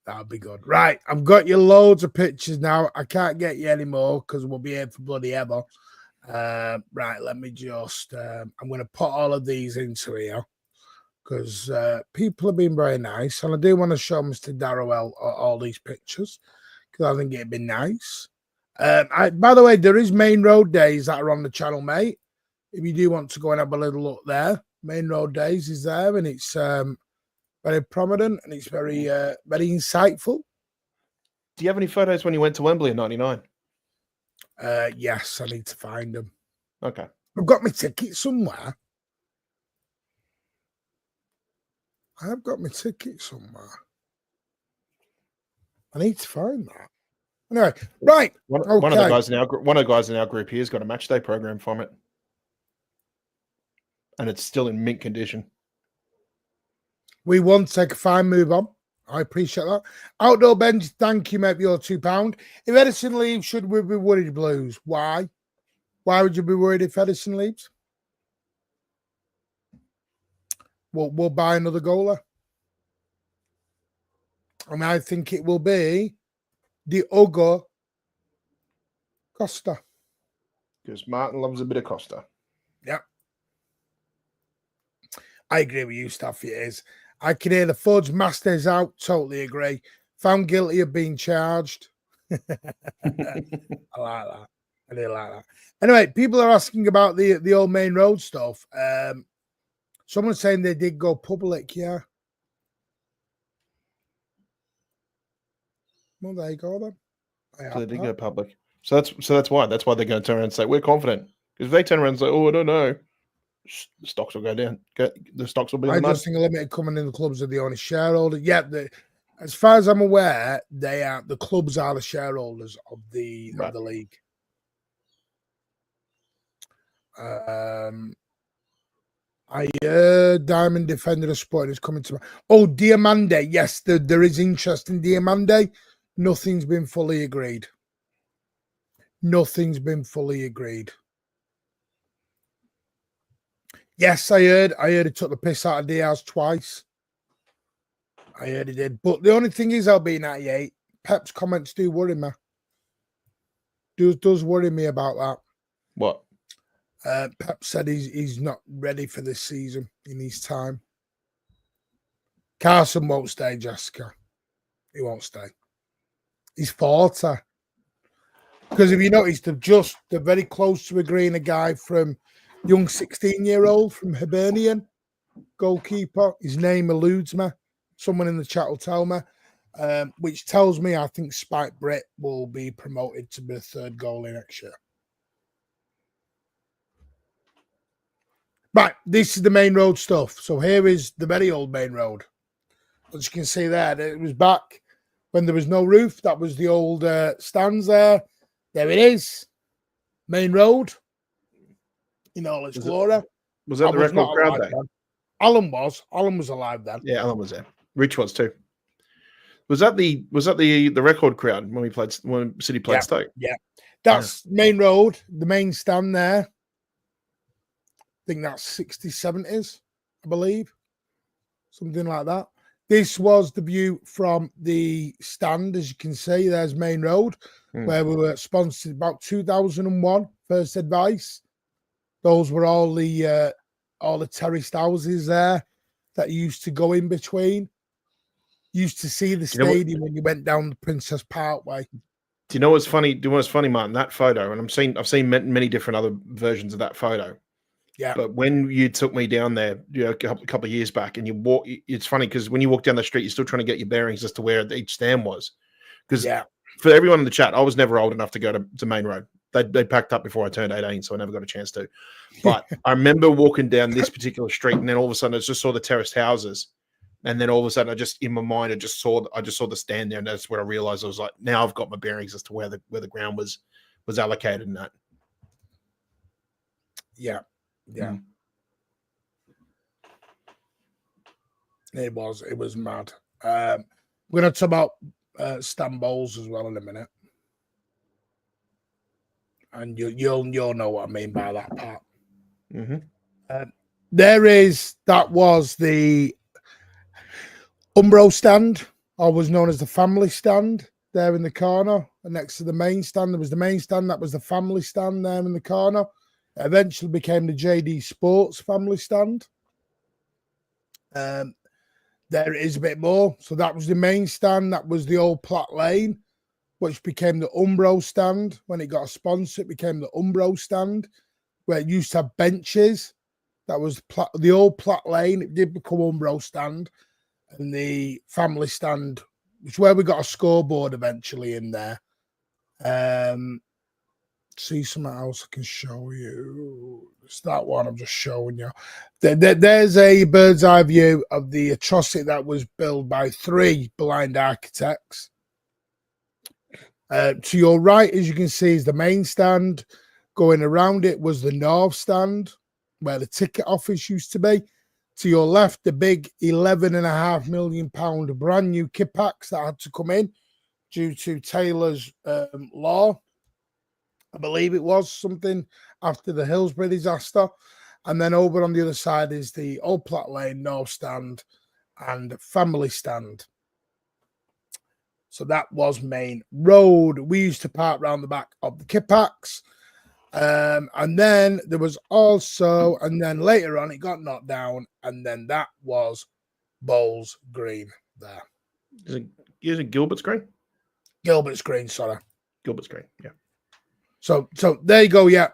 That'd be good. Right, I've got you loads of pictures now. I can't get you any more because we'll be here for bloody ever. Right, let me just. I'm going to put all of these into here because people have been very nice, and I do want to show Mr. Darrell all these pictures because I think it'd be nice. By the way, there is Maine Road days that are on the channel, mate. If you do want to go and have a little look there, Maine Road days is there, and it's very prominent and it's very very insightful. Do you have any photos when you went to Wembley in '99? Yes, I need to find them. Okay, I've got my ticket somewhere. I've got my ticket somewhere. I need to find that. Anyway, right. One of the guys in our group here's got a match day program from it, and it's still in mint condition. We won't take a fine move on. I appreciate that. Outdoor Bench, thank you, mate, for your £2. If Edison leaves, should we be worried, Blues? Why? Why would you be worried if Edison leaves? We'll buy another goalie. And I think it will be Diogo Costa. Because Martin loves a bit of Costa. Yep. I agree with you, Staffy. It is. I can hear the fudge masters out. Totally agree. Found guilty of being charged. I like that. I do like that. Anyway, people are asking about the old Maine Road stuff. Someone's saying they did go public, yeah. Well, there you go then. So they did go public. So that's why they're going to turn around and say we're confident. Because if they turn around and say, "Oh, I don't know," the stocks will go down. The stocks will be. I just think Limited coming in the clubs are the only shareholder. Yeah, as far as I'm aware, the clubs are the shareholders of the league. I heard Diamond Defender of Sport is coming to. Oh, Diamande. Yes, there is interest in Diamande. Nothing's been fully agreed. Nothing's been fully agreed. Yes, I heard he took the piss out of Diaz twice. I heard he did. But the only thing is, I'll be 98. Pep's comments do worry me. Does worry me about that. What? Pep said he's not ready for this season. He needs time. Carson won't stay, Jessica. He won't stay. He's 40. Because if you notice, they're very close to agreeing a guy from young 16-year-old from Hibernian, goalkeeper. His name eludes me. Someone in the chat will tell me. Which tells me I think Spike Britt will be promoted to be the third goalie next year. Right, this is the Maine Road stuff. So here is the very old Maine Road. As you can see there, it was back when there was no roof. That was the old stands there. There it is. Maine Road in all its glory. Was that the record crowd day? Alan was alive then. Yeah, Alan was there. Rich was too. Was that the record crowd when City played Stoke? Yeah. That's Maine Road, the main stand there. I think that's 60s, 70s, I believe. Something like that. This was the view from the stand, as you can see. There's Maine Road, where we were sponsored about 2001, First Advice. Those were all the terraced houses there that you used to go in between. You used to see the stadium when you went down the Princess Parkway. Do you know what's funny? Martin? That photo, and I've seen many different other versions of that photo. Yeah. But when you took me down there, a couple of years back, and you walk, it's funny because when you walk down the street, you're still trying to get your bearings as to where each stand was. Because for everyone in the chat, I was never old enough to go to Maine Road. They packed up before I turned 18, so I never got a chance to. But I remember walking down this particular street, and then all of a sudden, I just saw the terraced houses. And then all of a sudden, in my mind, I just saw the stand there, and that's where I realized I was like, now I've got my bearings as to where the ground was allocated and that. Yeah. It was mad. We're going to talk about stand bowls as well in a minute, and you'll know what I mean by that part. That was the Umbro stand, or was known as the family stand, there in the corner. And next to the main stand, there was the main stand. That was the family stand there in the corner. It eventually became the JD Sports family stand. There it is a bit more. So that was the main stand. That was the old Platt Lane, which became the Umbro stand. When it got a sponsor, it became the Umbro stand, where it used to have benches. That was the old Platt Lane. It did become Umbro stand. And the family stand, which is where we got a scoreboard eventually in there. See something else I can show you. It's that one I'm just showing you. There's a bird's eye view of the atrocity that was built by 3 blind architects. To your right, as you can see, is the main stand. Going around it was the North stand, where the ticket office used to be. To your left, the big £11.5 million brand new Kipax that had to come in due to Taylor's law. I believe it was something after the Hillsborough disaster. And then over on the other side is the Old Platt Lane North stand and family stand. So that was Maine Road. We used to park round the back of the Kipax. And then there was also, and then later on it got knocked down, and then that was Bowles Green there. Is it Gilbert's Green? Gilbert's Green, sorry. Gilbert's Green, yeah. So there you go, yeah,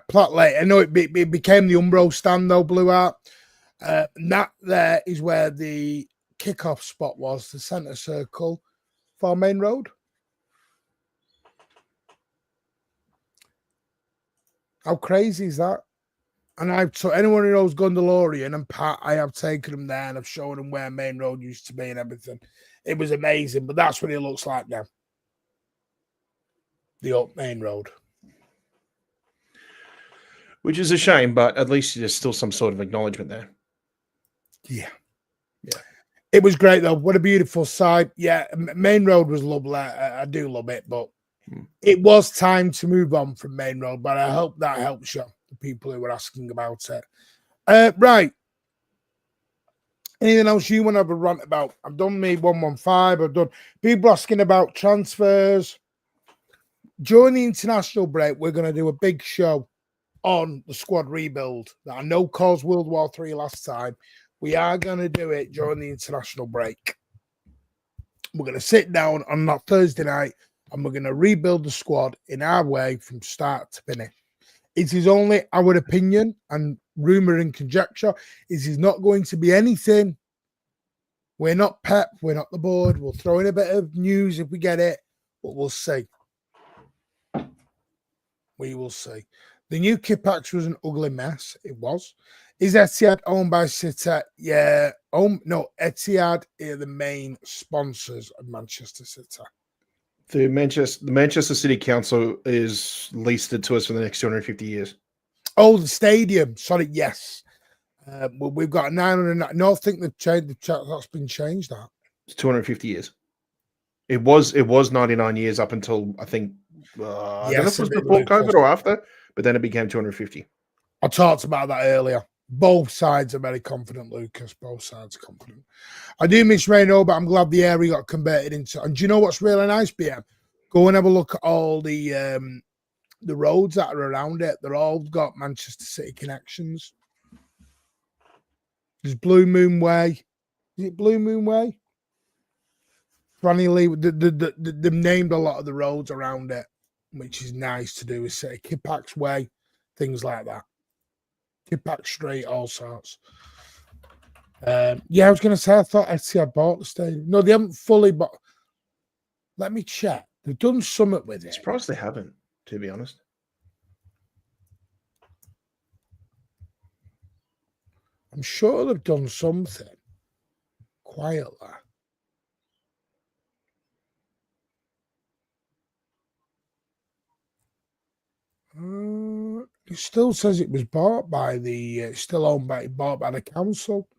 Platt Lane. I know it became the Umbro stand though, Blue Art. And that there is where the kickoff spot was, the centre circle for Maine Road. How crazy is that? And so anyone who knows Gundalorian and Pat, I have taken them there and I've shown them where Maine Road used to be and everything. It was amazing, but that's what it looks like now. The old Maine Road. Which is a shame, but at least there's still some sort of acknowledgement there. Yeah. It was great though. What a beautiful sight. Yeah, Maine Road was lovely. I do love it, but it was time to move on from Maine Road, but I hope that helps you, the people who were asking about it. Right. Anything else you want to have a rant about? I've done me 115. I've done people asking about transfers. During the international break, we're going to do a big show on the squad rebuild that I know caused World War III last time. We are going to do it during the international break. We're going to sit down on that Thursday night and we're going to rebuild the squad in our way from start to finish. It is only our opinion and rumour and conjecture. It is not going to be anything. We're not Pep. We're not the board. We'll throw in a bit of news if we get it, but we'll see. We will see. The new Kipax was an ugly mess. It was. Is Etihad owned by City? Yeah, Oh no, Etihad are the main sponsors of Manchester City. The Manchester City Council is leased it to us for the next 250 years. Oh, the stadium. Sorry, yes. Well, we've got 900. No, I think they've changed. That's been changed. That It's 250 years. It was 99 years up until I think I don't know if yes, it was a bit before Lucas. COVID or after, but then it became 250. I talked about that earlier. Both sides are very confident, Lucas. Both sides are confident. I do miss Reno, but I'm glad the area got converted into. And do you know what's really nice, BM? Go and have a look at all the roads that are around it. They're all got Manchester City connections. There's Blue Moon Way. Is it Blue Moon Way? Franny Lee, they've named a lot of the roads around it, which is nice to do. Is say Kippax Way, things like that. Kippax Street, all sorts. Yeah, I was going to say I thought Etihad bought the stadium. No, they haven't fully bought. Let me check. They've done something with it. I'm surprised they haven't, to be honest. I'm sure they've done something quietly. It still says it was bought by the bought by the council.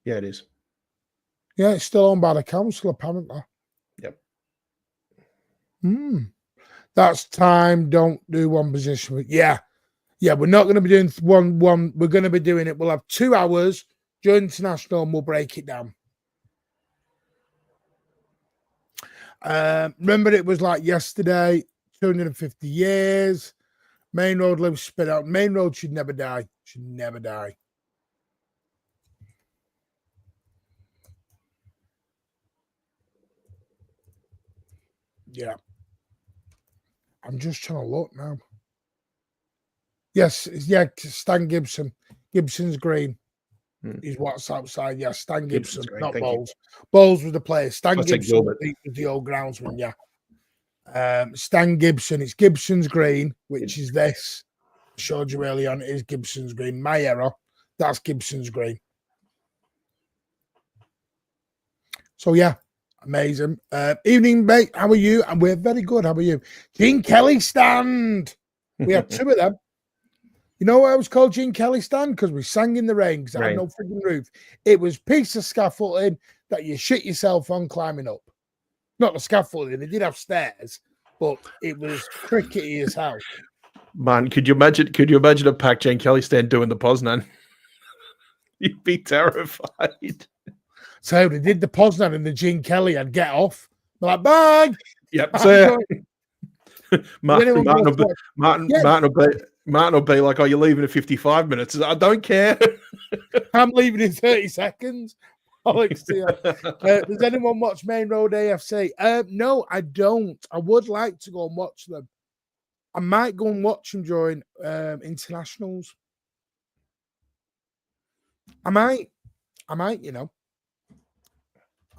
Yeah, it is. Yeah, it's still owned by the council, apparently. Yep. That's time. Don't do one position. Yeah. We're not going to be doing one. We're going to be doing it. We'll have 2 hours during international, and we'll break it down. Remember, it was like yesterday. 250 years. Maine Road lives spit out. Maine Road should never die. Should never die. Yeah. I'm just trying to look now. Yes, yeah, Stan Gibson. Gibson's Green is what's outside. Yeah, Stan Gibson, not Bowles. Bowles was the player. Stan Gibson was the old groundsman, yeah. Stan Gibson, it's Gibson's Green, which is this. I showed you earlier on, it is Gibson's Green. My error. That's Gibson's Green. So, yeah, amazing. Evening, mate. How are you? And we're very good. How are you? Gene Kelly stand. We had 2 of them. You know why I was called Gene Kelly stand? Because we sang in the rain because I had no freaking roof. It was piece of scaffolding that you shit yourself on climbing up. Not the scaffolding. They did have stairs, but it was crickety as hell. Man, could you imagine a packed Gene Kelly stand doing the Poznan? You'd be terrified. So they did the Poznan and the Gene Kelly. I'd get off. They're like, bye. Yep. So Martin will be like, "Oh, you're leaving in 55 minutes." I don't care. I'm leaving in 30 seconds. Alex, does anyone watch Maine Road AFC? No, I don't. I would like to go and watch them. I might go and watch them during internationals. I might, you know.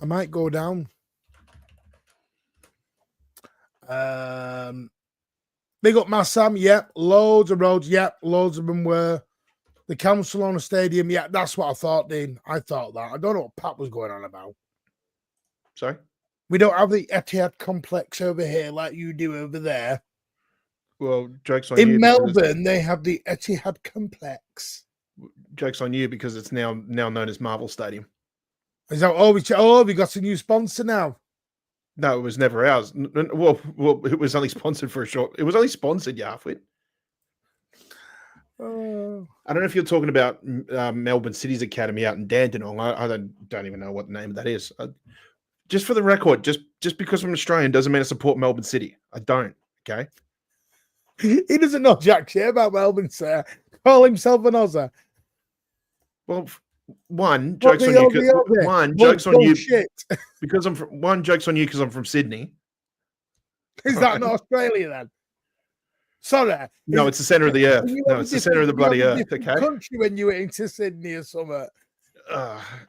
I might go down. Big up my Sam. Yep. Loads of roads. Yep. Loads of them were. The council on a stadium. Yeah, that's what I thought, Dean. I thought that. I don't know what Pat was going on about. Sorry? We don't have the Etihad complex over here like you do over there. Well, joke's on you. In Melbourne, they have the Etihad complex. Joke's on you because it's now known as Marvel Stadium. Is that we got a new sponsor now? No, it was never ours. Well, it was only sponsored for a short. It was only sponsored, Yarfwit. I don't know if you're talking about Melbourne City's Academy out in Dandenong. I don't even know what the name of that is. Just for the record, just because I'm Australian doesn't mean I support Melbourne City. I don't. Okay. He doesn't know jack shit about Melbourne, sir. Call himself an Aussie. Well, joke's on you. Joke's on you. Because joke's on you because I'm from Sydney. Is that not Australia then? Sorry. No, it's the center of the earth. No, it's the center of the bloody earth. Okay. Country when you went into Sydney or something.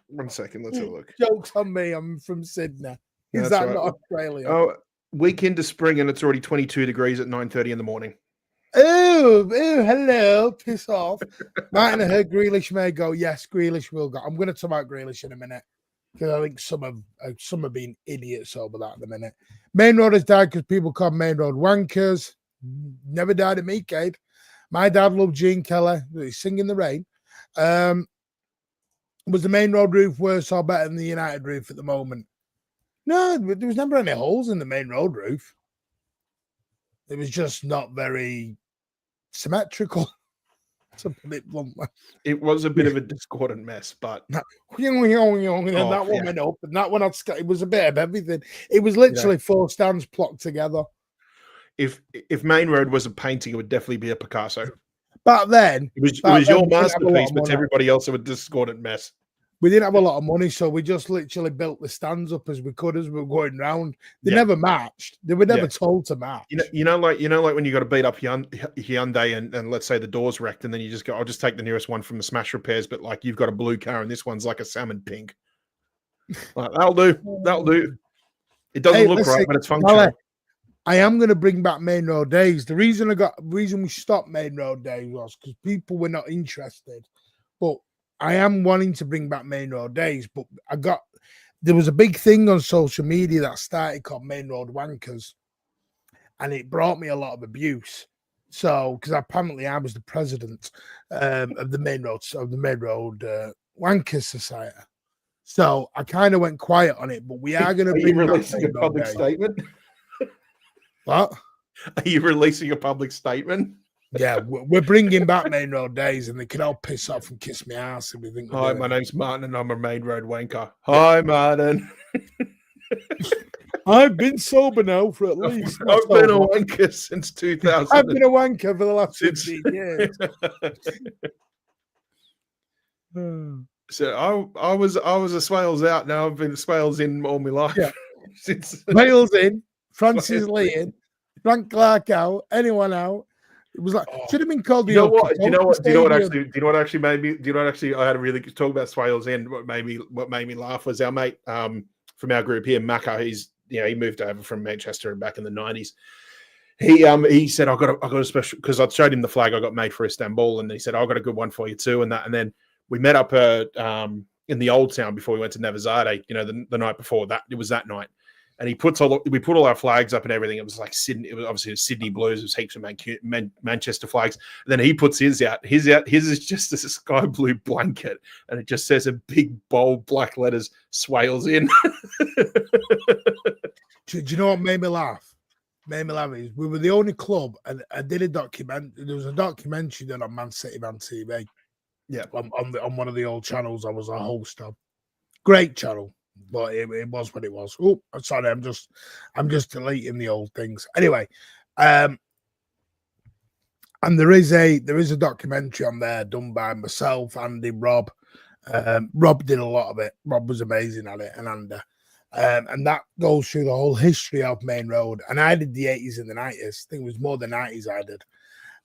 1 second. Let's have a look. Jokes on me. I'm from Sydney. Is that not Australia? Oh, week into spring and it's already 22 degrees at 9:30 in the morning. Oh, hello, piss off. Martin, I heard Grealish may go. Yes, Grealish will go. I'm going to talk about Grealish in a minute because I think some have been idiots over that at the minute. Maine Road has died because people call Maine Road wankers. Never died at me, Cade. My dad loved Gene Kelly. He's singing the rain. Was the Maine Road roof worse or better than the United roof at the moment? No, there was never any holes in the Maine Road roof. It was just not very symmetrical, to put it bluntly. It was a bit of a discordant mess, but and then that one went up, and that one it was a bit of everything. It was literally four stands plocked together. If Maine Road was a painting, it would definitely be a Picasso. Back then, it was your masterpiece, but to everybody else, it was a discordant mess. We didn't have a lot of money, so we just literally built the stands up as we could as we were going round. They never matched. They were never told to match. You know, like when you got to beat up Hyundai and let's say the door's wrecked, and then you just go, I'll just take the nearest one from the smash repairs, but like you've got a blue car and this one's like a salmon pink. Like, that'll do. That'll do. It doesn't look right, but it's functional. I am going to bring back Maine Road Days. The reason we stopped Maine Road Days was because people were not interested, but I am wanting to bring back Maine Road Days, but there was a big thing on social media that started called Maine Road Wankers, and it brought me a lot of abuse. So, because apparently I was the president of the Maine Road Wankers Society. So I kind of went quiet on it, but we are going to bring releasing a public statement. What? Are you releasing a public statement? Yeah, we're bringing back Maine Road Days, and they can all piss off and kiss my ass if we think. Hi, my name's Martin, and I'm a Maine Road wanker. Hi, Martin. I've been sober now for at least. I've been a wanker since 2000. I've been a wanker for the last 15 years. So I was a Swales out. Now I've been Swales in all my life. Yeah. Since Wales in, Francis Lee in, Frank Clark out, anyone out. It was like should have been called the. Do you know what actually made me? I had a really good talk about Swales in. What made me laugh was our mate from our group here, Maka. He moved over from Manchester back in the 90s. He said I got a special because I showed him the flag I got made for Istanbul, and he said I got a good one for you too, and that. And then we met up in the old town before we went to Navazade. You know, the night before that. It was that night. And we put all our flags up and everything. It was like Sydney. It was obviously Sydney Blues. It was heaps of Manchester flags. And then he puts his out. His is just a sky blue blanket, and it just says in big bold black letters, "Swales in." Do you know what made me laugh? Made me laugh is we were the only club, and I did a document. There was a documentary done on Man City Man TV. Yeah, on one of the old channels I was a host of. Great channel. But it was what it was. Oh, sorry, I'm just deleting the old things. Anyway, and there is a documentary on there done by myself, Andy, Rob. Rob did a lot of it. Rob was amazing at it, and Andy. And that goes through the whole history of Maine Road. And I did the 80s and the 90s. I think it was more the 90s I did.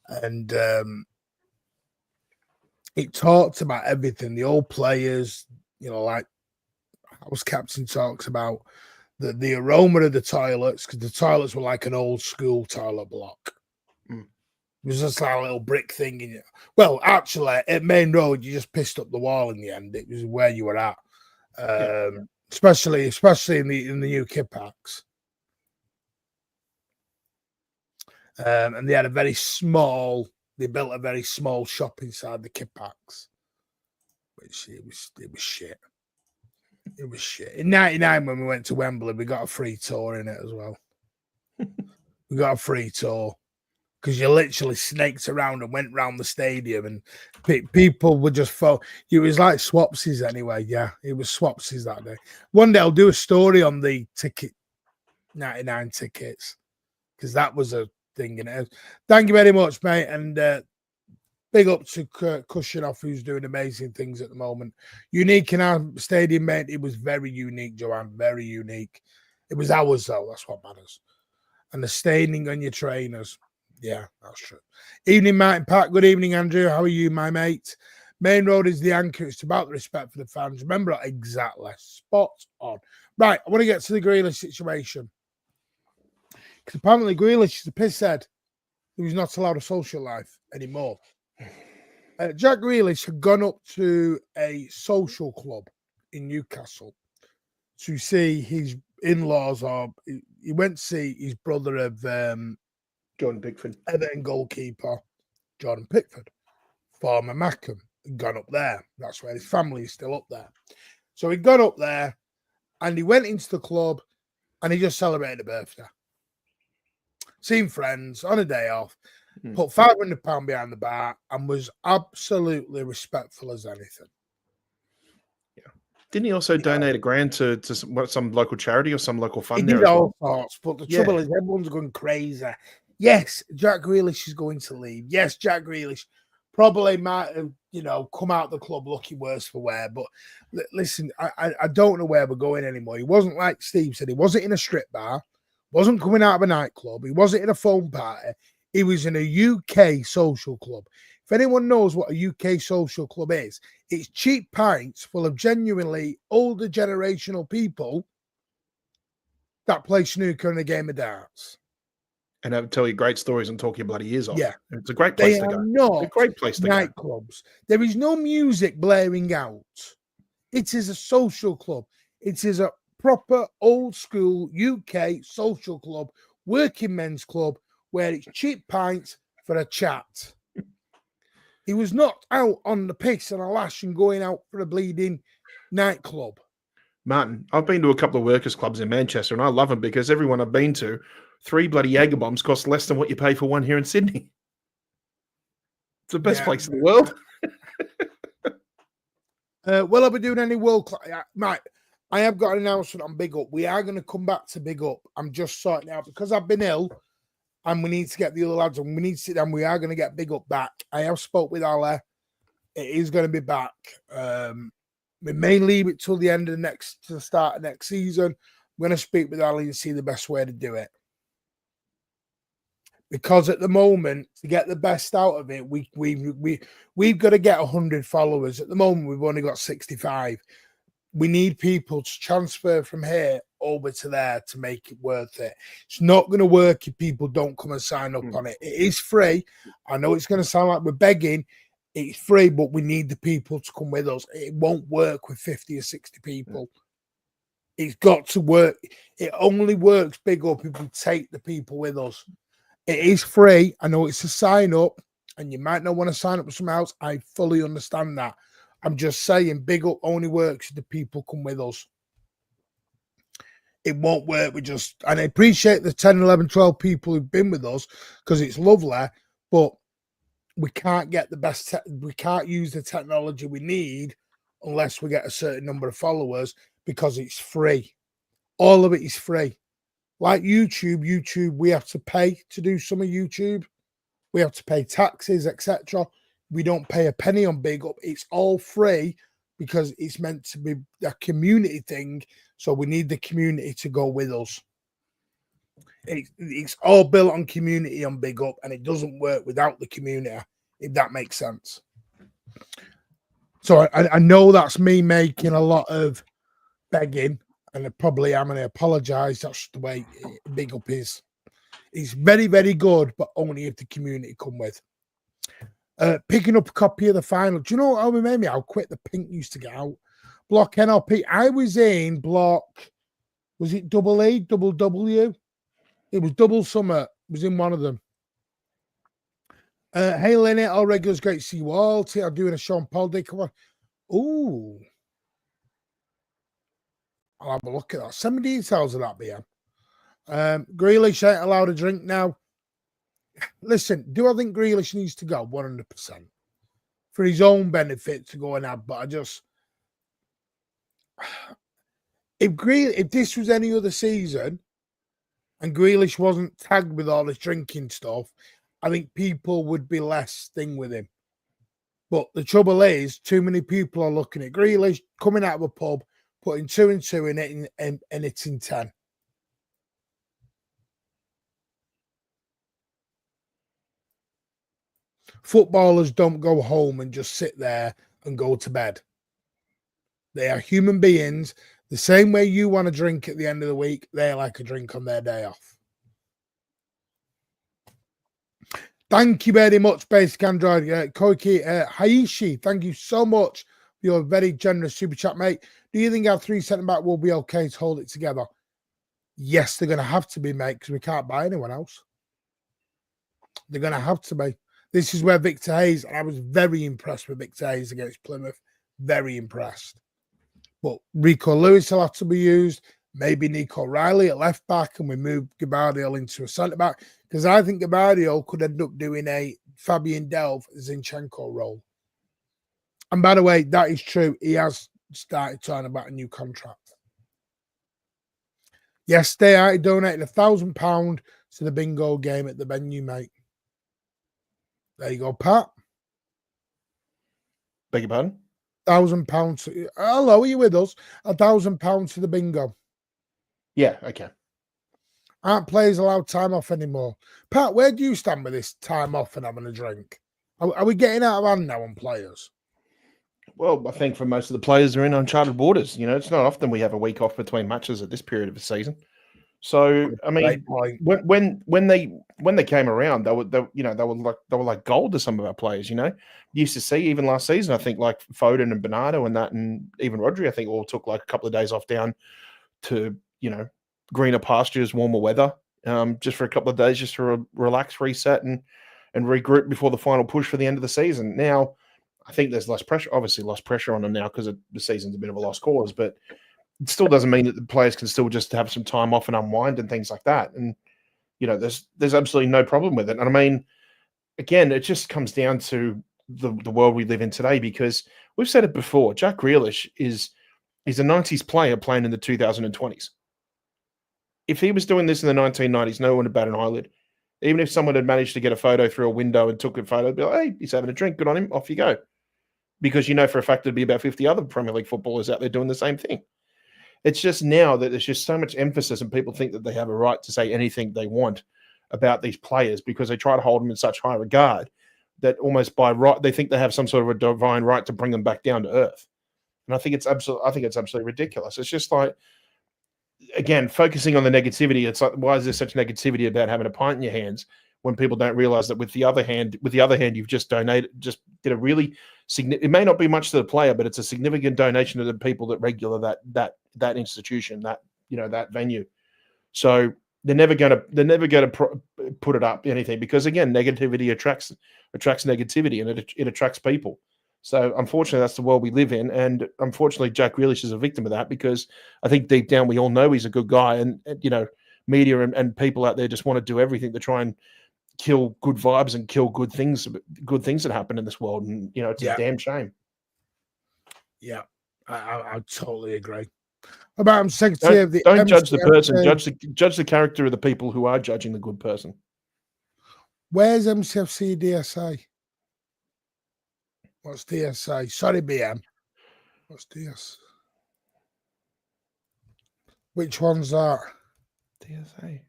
And it talks about everything, the old players, like house captain talks about the aroma of the toilets, because the toilets were like an old school toilet block. It was just like a little brick thing in it. Well, actually, at Maine Road, you just pissed up the wall in the end. It was where you were at, especially in the new kit packs. And they had they built a very small shop inside the kit packs, which it was shit. It was shit. In 99, when we went to Wembley, we got a free tour in it as well. We got a free tour because you literally snaked around and went round the stadium, and people would just fall. It was like swapsies anyway. Yeah, it was swapsies that day. One day I'll do a story on the 99 tickets, because that was a thing in it. Thank you very much, mate. And big up to Kushinoff, who's doing amazing things at the moment. Unique in our stadium, mate. It was very unique, Joanne. Very unique. It was ours, though. That's what matters. And the staining on your trainers. Yeah, that's true. Evening, Martin Pat. Good evening, Andrew. How are you, my mate? Maine Road is the anchor. It's about the respect for the fans. Remember that exactly. Spot on. Right, I want to get to the Grealish situation. Because apparently Grealish is a pisshead. he was not allowed a social life anymore. Jack Grealish had gone up to a social club in Newcastle to see his in-laws, or he went to see his brother of Jordan Pickford, Everton goalkeeper Jordan Pickford, former Mackham, had gone up there. That's where his family is still up there. So he got up there and he went into the club and he just celebrated a birthday. Seen friends on a day off, put £500 behind the bar and was absolutely respectful as anything. Yeah. Didn't he also donate £1,000 to some local charity or some local fund? He there did as all well? sorts, but the trouble is everyone's going crazy. Yes, Jack Grealish is going to leave. Yes, Jack Grealish probably might have, come out the club looking worse for wear. But listen, I don't know where we're going anymore. He wasn't, like Steve said, he wasn't in a strip bar, wasn't coming out of a nightclub, he wasn't in a phone party. He was in a UK social club. If anyone knows what a UK social club is, it's cheap pints full of genuinely older generational people that play snooker and a game of darts. And I would tell you great stories and talk your bloody ears off. Yeah. It's a great place to go. Not a great place to nightclubs. There is no music blaring out. It is a social club. It is a proper old school UK social club, working men's club, where it's cheap pints for a chat. He was not out on the piss and a lash and going out for a bleeding nightclub. Martin, I've been to a couple of workers' clubs in Manchester and I love them because everyone I've been to, 3 bloody Jaeger bombs cost less than what you pay for one here in Sydney. It's the best place in the world. Will I be doing any world class? Mate, I have got an announcement on Big Up. We are going to come back to Big Up. I'm just sorting out because I've been ill and we need to get the other lads on. We need to sit down. We are going to get Big Up back. I have spoke with Ali. It is going to be back. We may leave it till the end of the start of next season. I'm going to speak with Ali and see the best way to do it. Because at the moment, to get the best out of it, we've got to get 100 followers. At the moment, we've only got 65. We need people to transfer from here over to there to make it worth it. It's not going to work if people don't come and sign up on it. It is free. I know it's going to sound like we're begging. It's free, but we need the people to come with us. It won't work with 50 or 60 people. It's got to work. It only works Big Up if we take the people with us. It is free. I know it's a sign up, and you might not want to sign up with someone else. I fully understand that. I'm just saying Big Up only works if the people come with us. It won't work with just... And I appreciate the 10, 11, 12 people who've been with us because it's lovely, but we can't get the best... we can't use the technology we need unless we get a certain number of followers because it's free. All of it is free. Like YouTube, we have to pay to do some of YouTube. We have to pay taxes, etc. We don't pay a penny on Big Up. It's all free because it's meant to be a community thing. So we need the community to go with us. It's all built on community on Big Up, and it doesn't work without the community, if that makes sense. So I know that's me making a lot of begging, and I probably am, and I apologise. That's the way Big Up is. It's very, very good, but only if the community come with. Picking up a copy of the final. Do you know what made me? How quick the pink used to get out. Block NLP. I was in block. Was it double E, double W? It was double summer. It was in one of them. Hey, Lenny, all regulars, great to see you all. I'm doing a Sean Paul day. Come on. Ooh. I'll have a look at that. Send me details of that, BM. Grealish ain't allowed a drink now. Listen, do I think Grealish needs to go? 100%. For his own benefit to go and have, but I just... If this was any other season and Grealish wasn't tagged with all this drinking stuff, I think people would be less thing with him. But the trouble is, too many people are looking at Grealish coming out of a pub, putting 2 and 2 in it, and it's in 10. Footballers don't go home and just sit there and go to bed. They are human beings. The same way you want a drink at the end of the week, they like a drink on their day off. Thank you very much, Basic Android. Koiki Haishi, thank you so much for your very generous super chat, mate. Do you think our 3 centre-back will be okay to hold it together? Yes, they're going to have to be, mate, because we can't buy anyone else. They're going to have to be. This is where Victor Hayes, and I was very impressed with Victor Hayes against Plymouth. Very impressed. But Rico Lewis will have to be used. Maybe Nico Riley at left back, and we move Gabardiol into a centre back, because I think Gabardiol could end up doing a Fabian Delph Zinchenko role. And by the way, that is true. He has started talking about a new contract. Yesterday, I donated £1,000 to the bingo game at the venue, mate. There you go, Pat. Beg your pardon? £1,000. Hello, are you with us? £1,000 to the bingo. Yeah, okay. Aren't players allowed time off anymore? Pat, where do you stand with this time off and having a drink? Are we getting out of hand now on players? Well, I think for most of the players they're in uncharted waters. You know, it's not often we have a week off between matches at this period of the season. So I mean, when they came around, they were like gold to some of our players. You know, you used to see even last season. I think like Foden and Bernardo and even Rodri, I think all took like a couple of days off down to greener pastures, warmer weather, just for a couple of days, just to relax, reset, and regroup before the final push for the end of the season. Now, I think there's less pressure. Obviously, less pressure on them now because the season's a bit of a lost cause, but it still doesn't mean that the players can still just have some time off and unwind and things like that. And there's absolutely no problem with it. And I mean, again, it just comes down to the world we live in today, because we've said it before. Jack Grealish is a 90s player playing in the 2020s. If he was doing this in the 1990s, no one would bat an eyelid. Even if someone had managed to get a photo through a window and took a photo, they'd be like, hey, he's having a drink. Good on him. Off you go. Because you know for a fact there'd be about 50 other Premier League footballers out there doing the same thing. It's just now that there's just so much emphasis and people think that they have a right to say anything they want about these players because they try to hold them in such high regard that almost by right they think they have some sort of a divine right to bring them back down to earth. And I think it's absolutely ridiculous. It's just like, again, focusing on the negativity. It's like, why is there such negativity about having a pint in your hands when people don't realize that with the other hand, you've just did a really significant, it may not be much to the player, but it's a significant donation to the people that regular that institution, that venue. So they're never going to put it up anything, because again, negativity attracts negativity, and it attracts people. So unfortunately, that's the world we live in, and unfortunately, Jack Grealish is a victim of that, because I think deep down we all know he's a good guy, and media and people out there just want to do everything to try and kill good vibes and kill good things that happen in this world, and it's a damn shame. Yeah, I totally agree. About I'm secretary of the. Don't judge the person. Judge the character of the people who are judging the good person. Where's MCFC DSA? What's DSA? Sorry, BM. What's DS? Which one's that? DSA.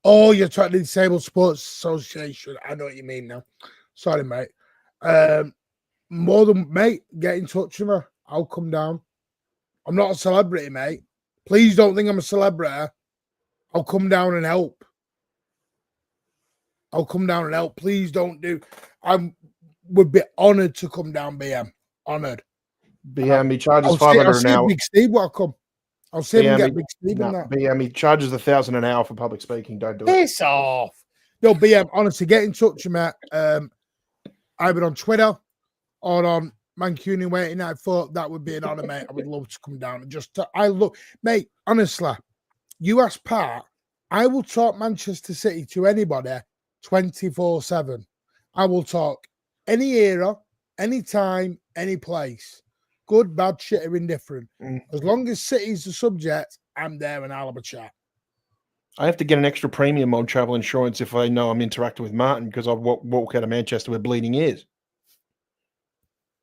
Oh, you're talking the Disabled Sports Association. I know what you mean now. Sorry, mate. More than, mate, get in touch with me. I'll come down. I'm not a celebrity, mate. Please don't think I'm a celebrity. I'll come down and help. Please don't do. I would be honoured to come down, BM. Honoured. BM, he charges $500 an hour. Big Steve will come. I'll see him get Big Steve in that. BM, he charges $1,000 an hour for public speaking. Don't do it. Piss off. Yo, BM, honestly, get in touch with me. Either on Twitter or on Mancunian Waiting Night Thought. That would be an honour, mate. I would love to come down and just mate, honestly, you ask Pat, I will talk Manchester City to anybody 24/7. I will talk any era, any time, any place. Good, bad, shit, or indifferent. As long as City's the subject, I'm there and I'll have a chat. I have to get an extra premium on travel insurance if I know I'm interacting with Martin, because I'll walk out of Manchester with bleeding ears.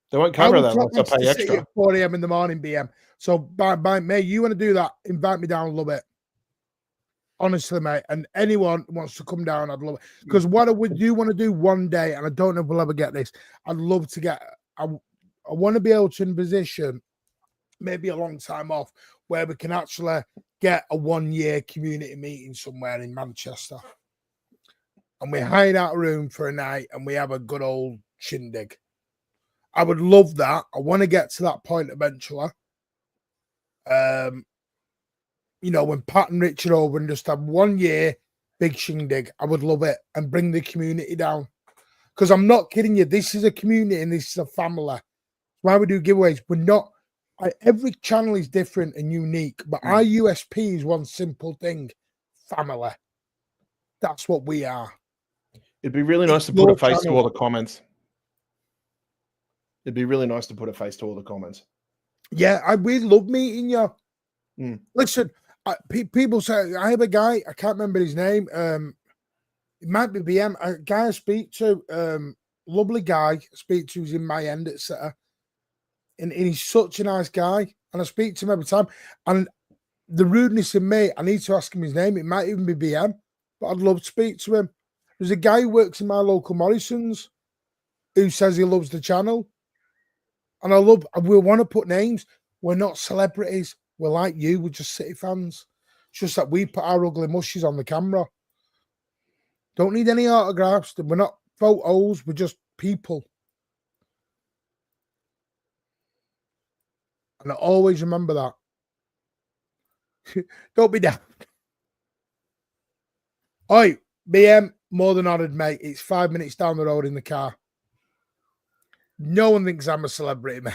They won't cover that unless I pay extra. At 4 a.m. in the morning, BM. So, by May, you want to do that, invite me down a little bit. Honestly, mate. And anyone wants to come down, I'd love it. Because what I would do want to do one day, and I don't know if we'll ever get this, I'd love to get, I want to be able to in position, maybe a long time off, where we can actually get a 1-year community meeting somewhere in Manchester. and we hide out a room for a night and we have a good old shindig. I would love that. I want to get to that point eventually. You know, when Pat and Richard over and just have 1 year big shindig, I would love it, and bring the community down. Because I'm not kidding you, this is a community and this is a family. Why we do giveaways? We're not. Every channel is different and unique, but our USP is one simple thing: family. That's what we are. It'd be really nice to put a face to all the comments. It'd be really nice to put a face to all the comments. Yeah, we love meeting you. Listen, people say, I have a guy, I can't remember his name. It might be BM, a guy I speak to, lovely guy, I speak to, who's in my end, etc. And he's such a nice guy. And I speak to him every time. And the rudeness in me, I need to ask him his name. It might even be BM, but I'd love to speak to him. There's a guy who works in my local Morrison's who says he loves the channel. And we want to put names. We're not celebrities. We're like you. We're just City fans. It's just that we put our ugly mushies on the camera. Don't need any autographs. We're not photos. We're just people. And I always remember that. Don't be down. Oi, BM, more than honoured, mate. It's 5 minutes down the road in the car. No one thinks I'm a celebrity, mate.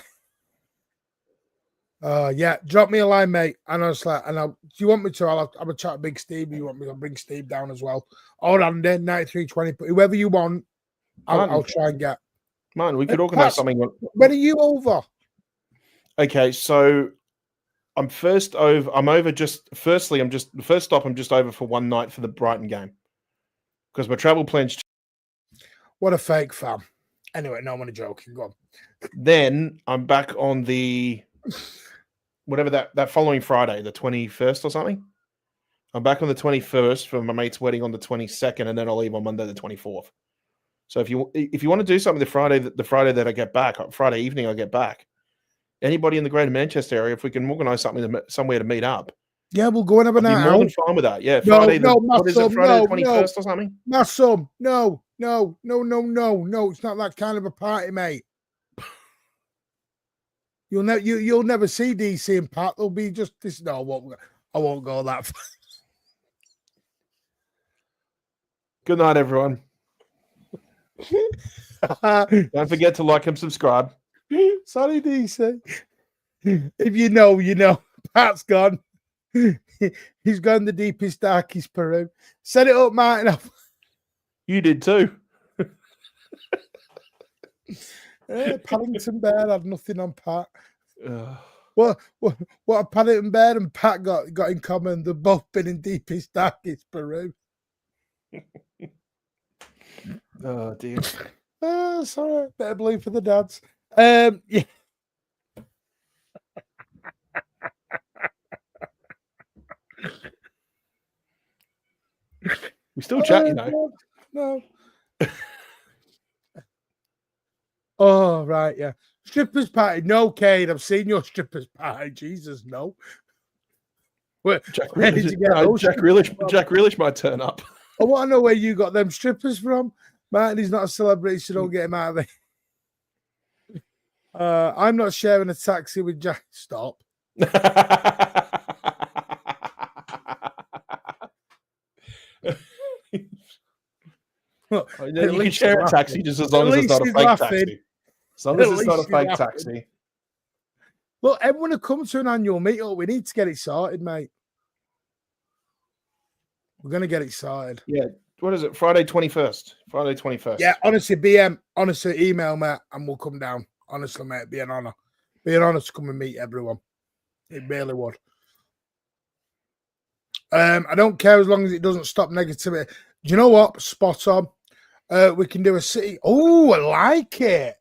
Yeah, drop me a line, mate. And I was like, do you want me to? I'll have a chat with Big Steve. You want me to bring Steve down as well? Or Andy, 9320. But whoever you want, I'll try and get. Man, we could organise something. When are you over? Okay, so I'm over just the first stop, I'm just over for one night for the Brighton game. Because my travel plans. What a fake fam. Anyway, no, I'm only joking. Go on. Then I'm back on the whatever that following Friday, the 21st or something. I'm back on the 21st for my mate's wedding on the 22nd, and then I'll leave on Monday the 24th. So if you want to do something the Friday that I get back, Friday evening I get back, anybody in the Greater Manchester area, if we can organise something somewhere to meet up. Yeah, we'll go and have a night out. More than fine with that. Yeah, Friday. What is it? Friday the 21st or something? My son, no. It's not that kind of a party, mate. You'll never see DC and Pat. They'll be just this. No, I won't go that far. Good night, everyone. Don't forget to like and subscribe. Sorry, DC. If you know, you know. Pat's gone. He's gone the deepest, darkest Peru. Set it up, Martin. You did too. Paddington Bear had nothing on Pat. What have Paddington Bear and Pat got in common? They've both been in deepest, darkest Peru. Oh dear. Sorry, better blue for the dads. Yeah. We still chat, you know. No. Oh, right, yeah. Strippers party. No, Cade, I've seen your strippers party. Jesus, no. Jack Grealish might turn up. I want to know where you got them strippers from. Martin, he's not a celebrity, so don't get him out of there. I'm not sharing a taxi with Jack. Stop. You can share a taxi just as long as it's not a fake taxi. As long as it's not a fake taxi. Look, everyone will come to an annual meetup. We need to get it sorted, mate. We're going to get it sorted. Yeah. What is it? Friday 21st. Friday 21st. Yeah, honestly, BM, email me and we'll come down. Honestly, mate, it'd be an honour. Be an honour to come and meet everyone. It really would. I don't care as long as it doesn't stop negativity. Do you know what? Spot on. We can do a city. Oh, I like it.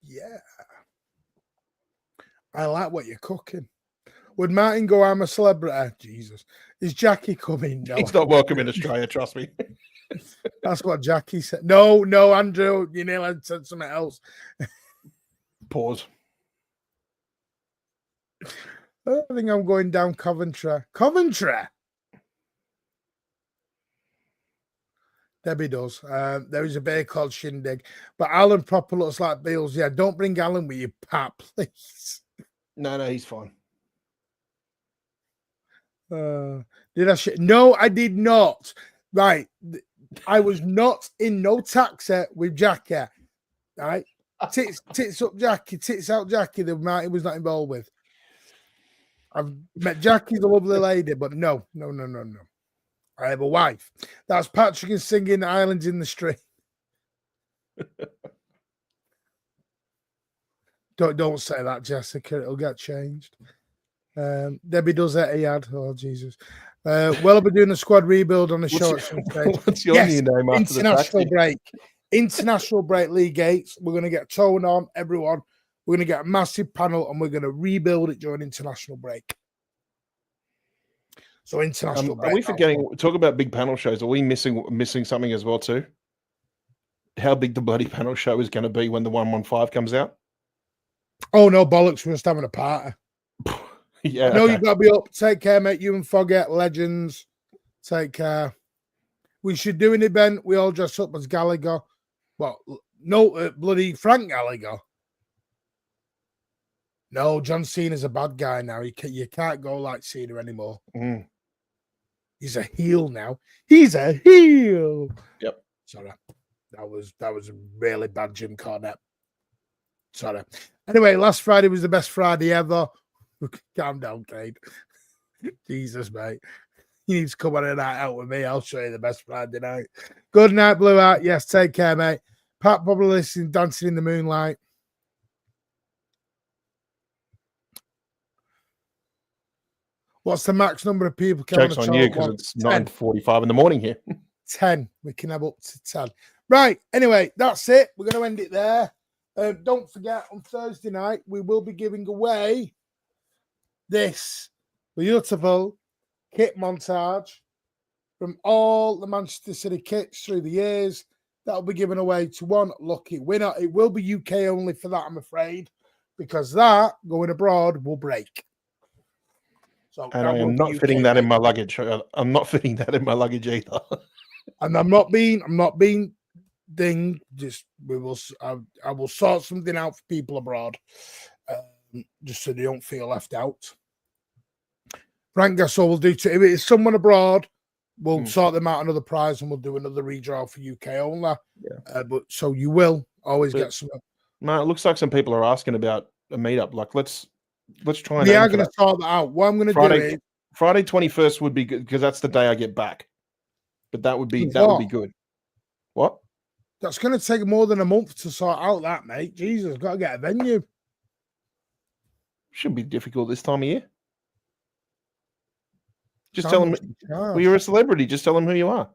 Yeah. I like what you're cooking. Would Martin go, I'm a celebrity? Jesus. Is Jackie coming? No. He's not welcome in Australia, trust me. That's what Jackie said. No, Andrew, you nearly said something else. Pause. I think I'm going down Coventry. Coventry. Debbie does. There is a bear called Shindig, but Alan proper looks like Beals. Yeah, don't bring Alan with you, Pat, please. No, he's fine. Did I? No, I did not. Right, I was not in no taxi with Jackie. Right, tits up Jackie, tits out Jackie. The Marty was not involved with. I've met Jackie, the lovely lady, but no. I have a wife. That's Patrick and singing Islands in the Stream. Don't say that, Jessica. It'll get changed. Debbie does Etihad. Oh, Jesus. Well, I'll be doing a squad rebuild on the show at some stage. What's your new name after international break? International break, League 8. We're going to get tone on, everyone. We're going to get a massive panel and we're going to rebuild it during international break. So international break. Are we forgetting, talk about big panel shows, are we missing something as well too? How big the bloody panel show is going to be when the 115 comes out? Oh, no, bollocks. We're just having a party. Yeah. No, you've got to be up. Take care, mate. You and Foggett, legends. Take care. We should do an event. We all dress up as Gallagher. Well, no, bloody Frank Gallagher. No, John Cena's a bad guy now. You can't go like Cena anymore. Mm. He's a heel now. He's a heel. Yep. Sorry. That was a really bad Jim Cornette. Sorry. Anyway, last Friday was the best Friday ever. Calm down, Kate. Jesus, mate. You need to come on a night out with me. I'll show you the best Friday night. Good night, Blue Art. Yes, take care, mate. Pat probably listening, Dancing in the Moonlight. What's the max number of people? Joke's on you because it's 9:45 in the morning here. 10. We can have up to 10. Right. Anyway, that's it. We're going to end it there. Don't forget, on Thursday night, we will be giving away this beautiful kit montage from all the Manchester City kits through the years. That'll be given away to one lucky winner. It will be UK only for that, I'm afraid, because that, going abroad, will break. So and I am not fitting that in my luggage. I'm not fitting that in my luggage either. And I'm not being ding. Just I will sort something out for people abroad, just so they don't feel left out. Frank Gasol will do too. If it's someone abroad, we'll sort them out another prize and we'll do another redraw for UK only. Yeah. But so you will always get some. No, it looks like some people are asking about a meetup. Like let's try and. We are going to sort that out. What I'm going to do is Friday 21st would be good because that's the day I get back. But that would be good. What? That's going to take more than a month to sort out that, mate. Jesus, got to get a venue. Shouldn't be difficult this time of year. Just tell them well, you're a celebrity. Just tell them who you are.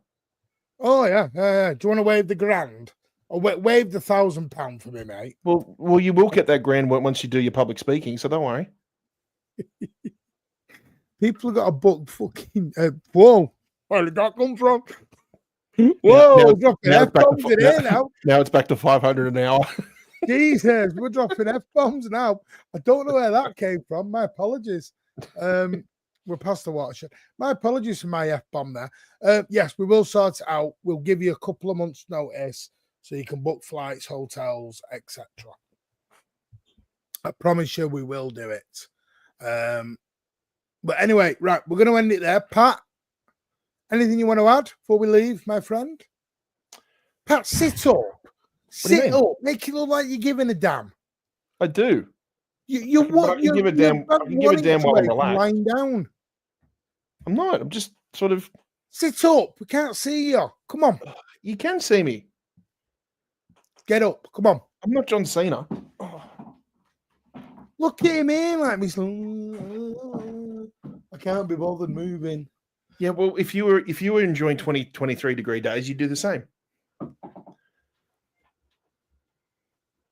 Oh yeah. Do you want to wave the grand or wave the £1,000 for me, mate? Well, you will get that grand once you do your public speaking, so don't worry. People have got a book fucking. Whoa, where did that come from? Whoa, dropping F-bombs in here now. Now it's back to 500 an hour. Jesus, we're dropping F-bombs now. I don't know where that came from. My apologies. We're past the watershed. My apologies for my F-bomb there. Yes, we will sort it out. We'll give you a couple of months' notice so you can book flights, hotels, etc. I promise you we will do it. But anyway, right, we're going to end it there. Pat, anything you want to add before we leave, my friend? Pat, sit up. Sit up. Make it look like you're giving a damn. I do. You want you give a damn. I can give a damn while I'm relaxed. Lying down. I'm not. I'm just sort of. Sit up. We can't see you. Come on. You can see me. Get up. Come on. I'm not John Cena. Look at him here like me. I can't be bothered moving. Yeah, well, if you were enjoying 23 degree days, you'd do the same.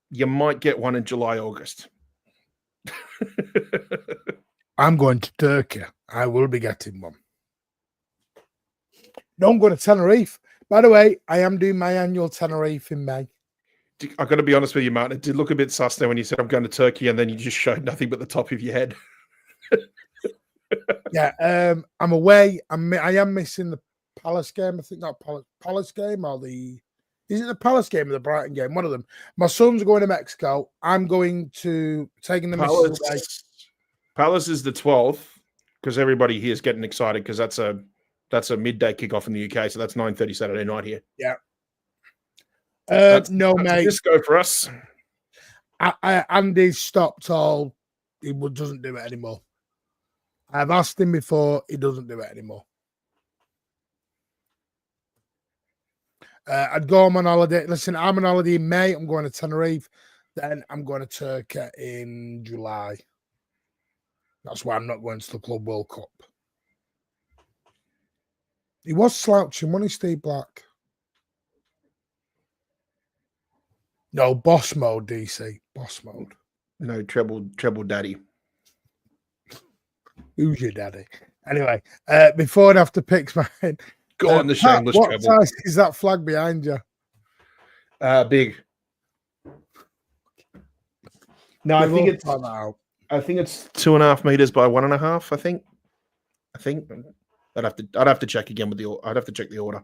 You might get one in July, August. I'm going to Turkey. I will be getting one. No, I'm going to Tenerife. By the way, I am doing my annual Tenerife in May. I've got to be honest with you, Martin. It did look a bit sus there when you said I'm going to Turkey and then you just showed nothing but the top of your head. Yeah, I'm away. I am missing the Palace game. I think that Palace game or is it the Palace game or the Brighton game? One of them. My son's going to Mexico. I'm going to taking the missus away. Palace is the 12th because everybody here is getting excited because that's a midday kickoff in the UK. So that's 9:30 Saturday night here. Yeah. That's mate. A disco for us. Andy stopped all. He doesn't do it anymore. I've asked him before. He doesn't do it anymore. I'd go on holiday. Listen, I'm on holiday in May. I'm going to Tenerife. Then I'm going to Turkey in July. That's why I'm not going to the Club World Cup. He was slouching, wasn't he, Steve Black? No, boss mode, DC. Boss mode. No, treble daddy. Who's your daddy? Anyway, before and after picks, man. Go on the shameless what treble. What size is that flag behind you? Big. No, I think it's 2.5 meters by 1.5. I think I'd have to check again with I'd have to check the order.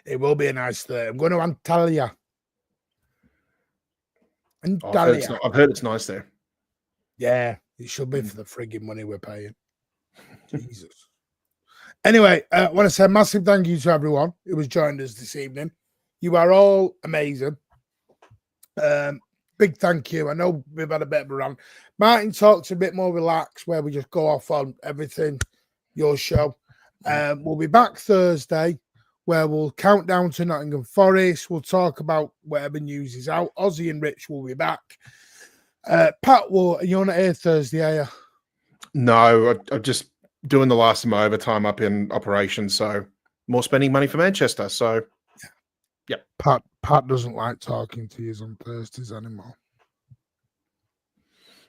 It will be a nice day. I'm going to Antalya. I've heard it's nice there. Yeah, it should be for the frigging money we're paying. Jesus. Anyway, I want to say a massive thank you to everyone who has joined us this evening. You are all amazing. Big thank you. I know we've had a bit of a run. Martin talks a bit more relaxed, where we just go off on everything, your show. We'll be back Thursday, where we'll count down to Nottingham Forest. We'll talk about whatever news is out. Ozzy and Rich will be back. Pat, you're not here Thursday, are you? No, I'm just doing the last of my overtime up in operations, so more spending money for Manchester. So, yeah. Pat doesn't like talking to you on Thursdays anymore.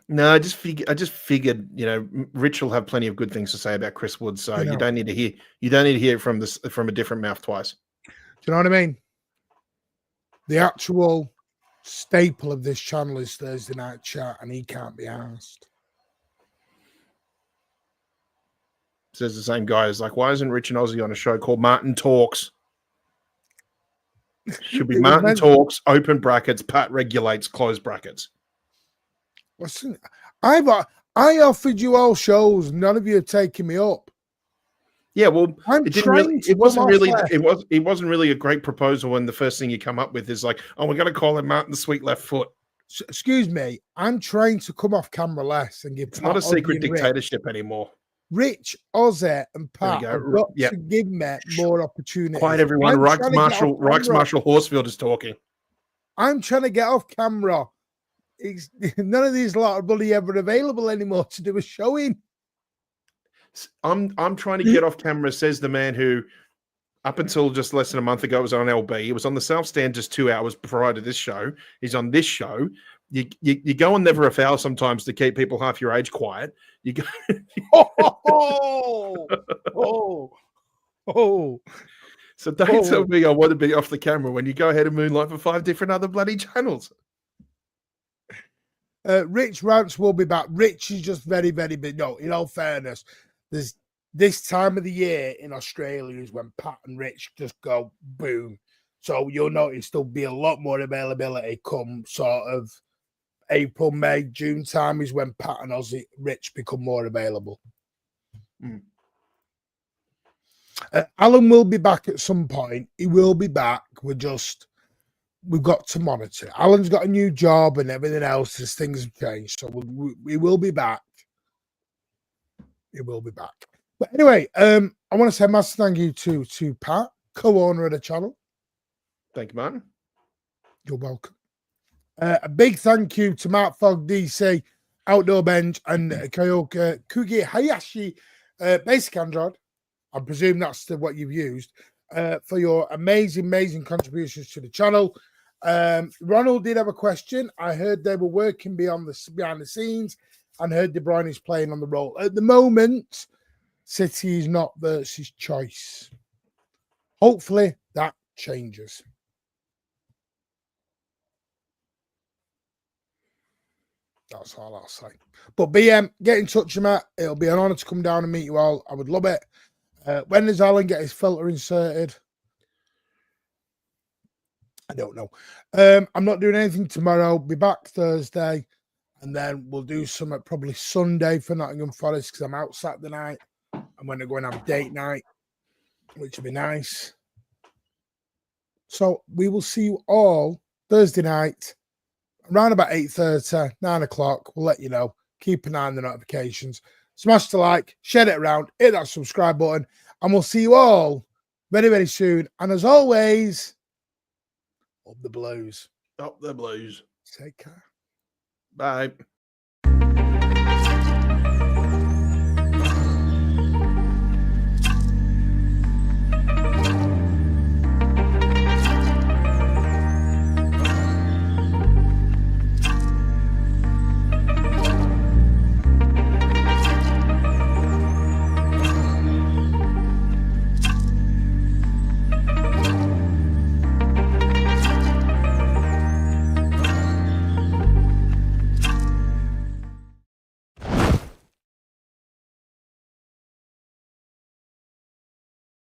No, I just figured, Rich will have plenty of good things to say about Chris Wood, so you don't need to hear it from a different mouth twice. Do you know what I mean? The actual staple of this channel is Thursday Night Chat, and he can't be asked. Says the same guy is like, why isn't Rich and Ozzy on a show called Martin Talks? Should be Martin Talks, open brackets, Pat regulates, close brackets. Listen, I offered you all shows. None of you have taken me up. Yeah, well, it wasn't really a great proposal when the first thing you come up with is like, oh, we're going to call him Martin the Sweet Left Foot. Excuse me, I'm trying to come off camera less and give. It's not a secret dictatorship anymore. Rich, Ozzy, and Pat have got to give me more opportunities. Quiet, everyone. Reichsmarshal Horsfield is talking. I'm trying to get off camera. None of these lot are bloody ever available anymore to do a showing. I'm trying to get off camera, says the man who, up until just less than a month ago, was on LB. He was on the South Stand just 2 hours prior to this show. He's on this show. You go on Never a Foul sometimes to keep people half your age quiet. You go. So don't tell me I want to be off the camera when you go ahead and moonlight for 5 different other bloody channels. Rich Rants will be back. Rich is just very, very big. No, in all fairness, there's this time of the year in Australia is when Pat and Rich just go boom. So you'll notice there'll be a lot more availability come sort of April, May, June time is when Pat and Rich become more available. Alan will be back at some point. He will be back. We've got to monitor. Alan's got a new job and everything else as things have changed. So we will be back. He will be back. But anyway, I want to say a massive thank you to Pat, co-owner of the channel. Thank you, Martin. You're welcome. A big thank you to Matt Fogg, DC, Outdoor Bench, and Kyoka Kugi Hayashi, Basic Android. I presume that's what you've used for your amazing contributions to the channel. Ronald did have a question. I heard they were working behind the scenes and heard De Bruyne is playing on the role. At the moment, City is not versus choice. Hopefully that changes. That's all I'll say. But BM, get in touch with me. It'll be an honour to come down and meet you all. I would love it. When does Alan get his filter inserted? I don't know. I'm not doing anything tomorrow. Be back Thursday. And then we'll do some probably Sunday for Nottingham Forest because I'm out Saturday night. I'm going to go and have date night, which will be nice. So we will see you all Thursday night around about 8:30, 9 o'clock. We'll let you know. Keep an eye on the notifications. Smash the like, share it around, hit that subscribe button, and we'll see you all very, very soon. And as always, up the Blues. Up the Blues. Take care. Bye.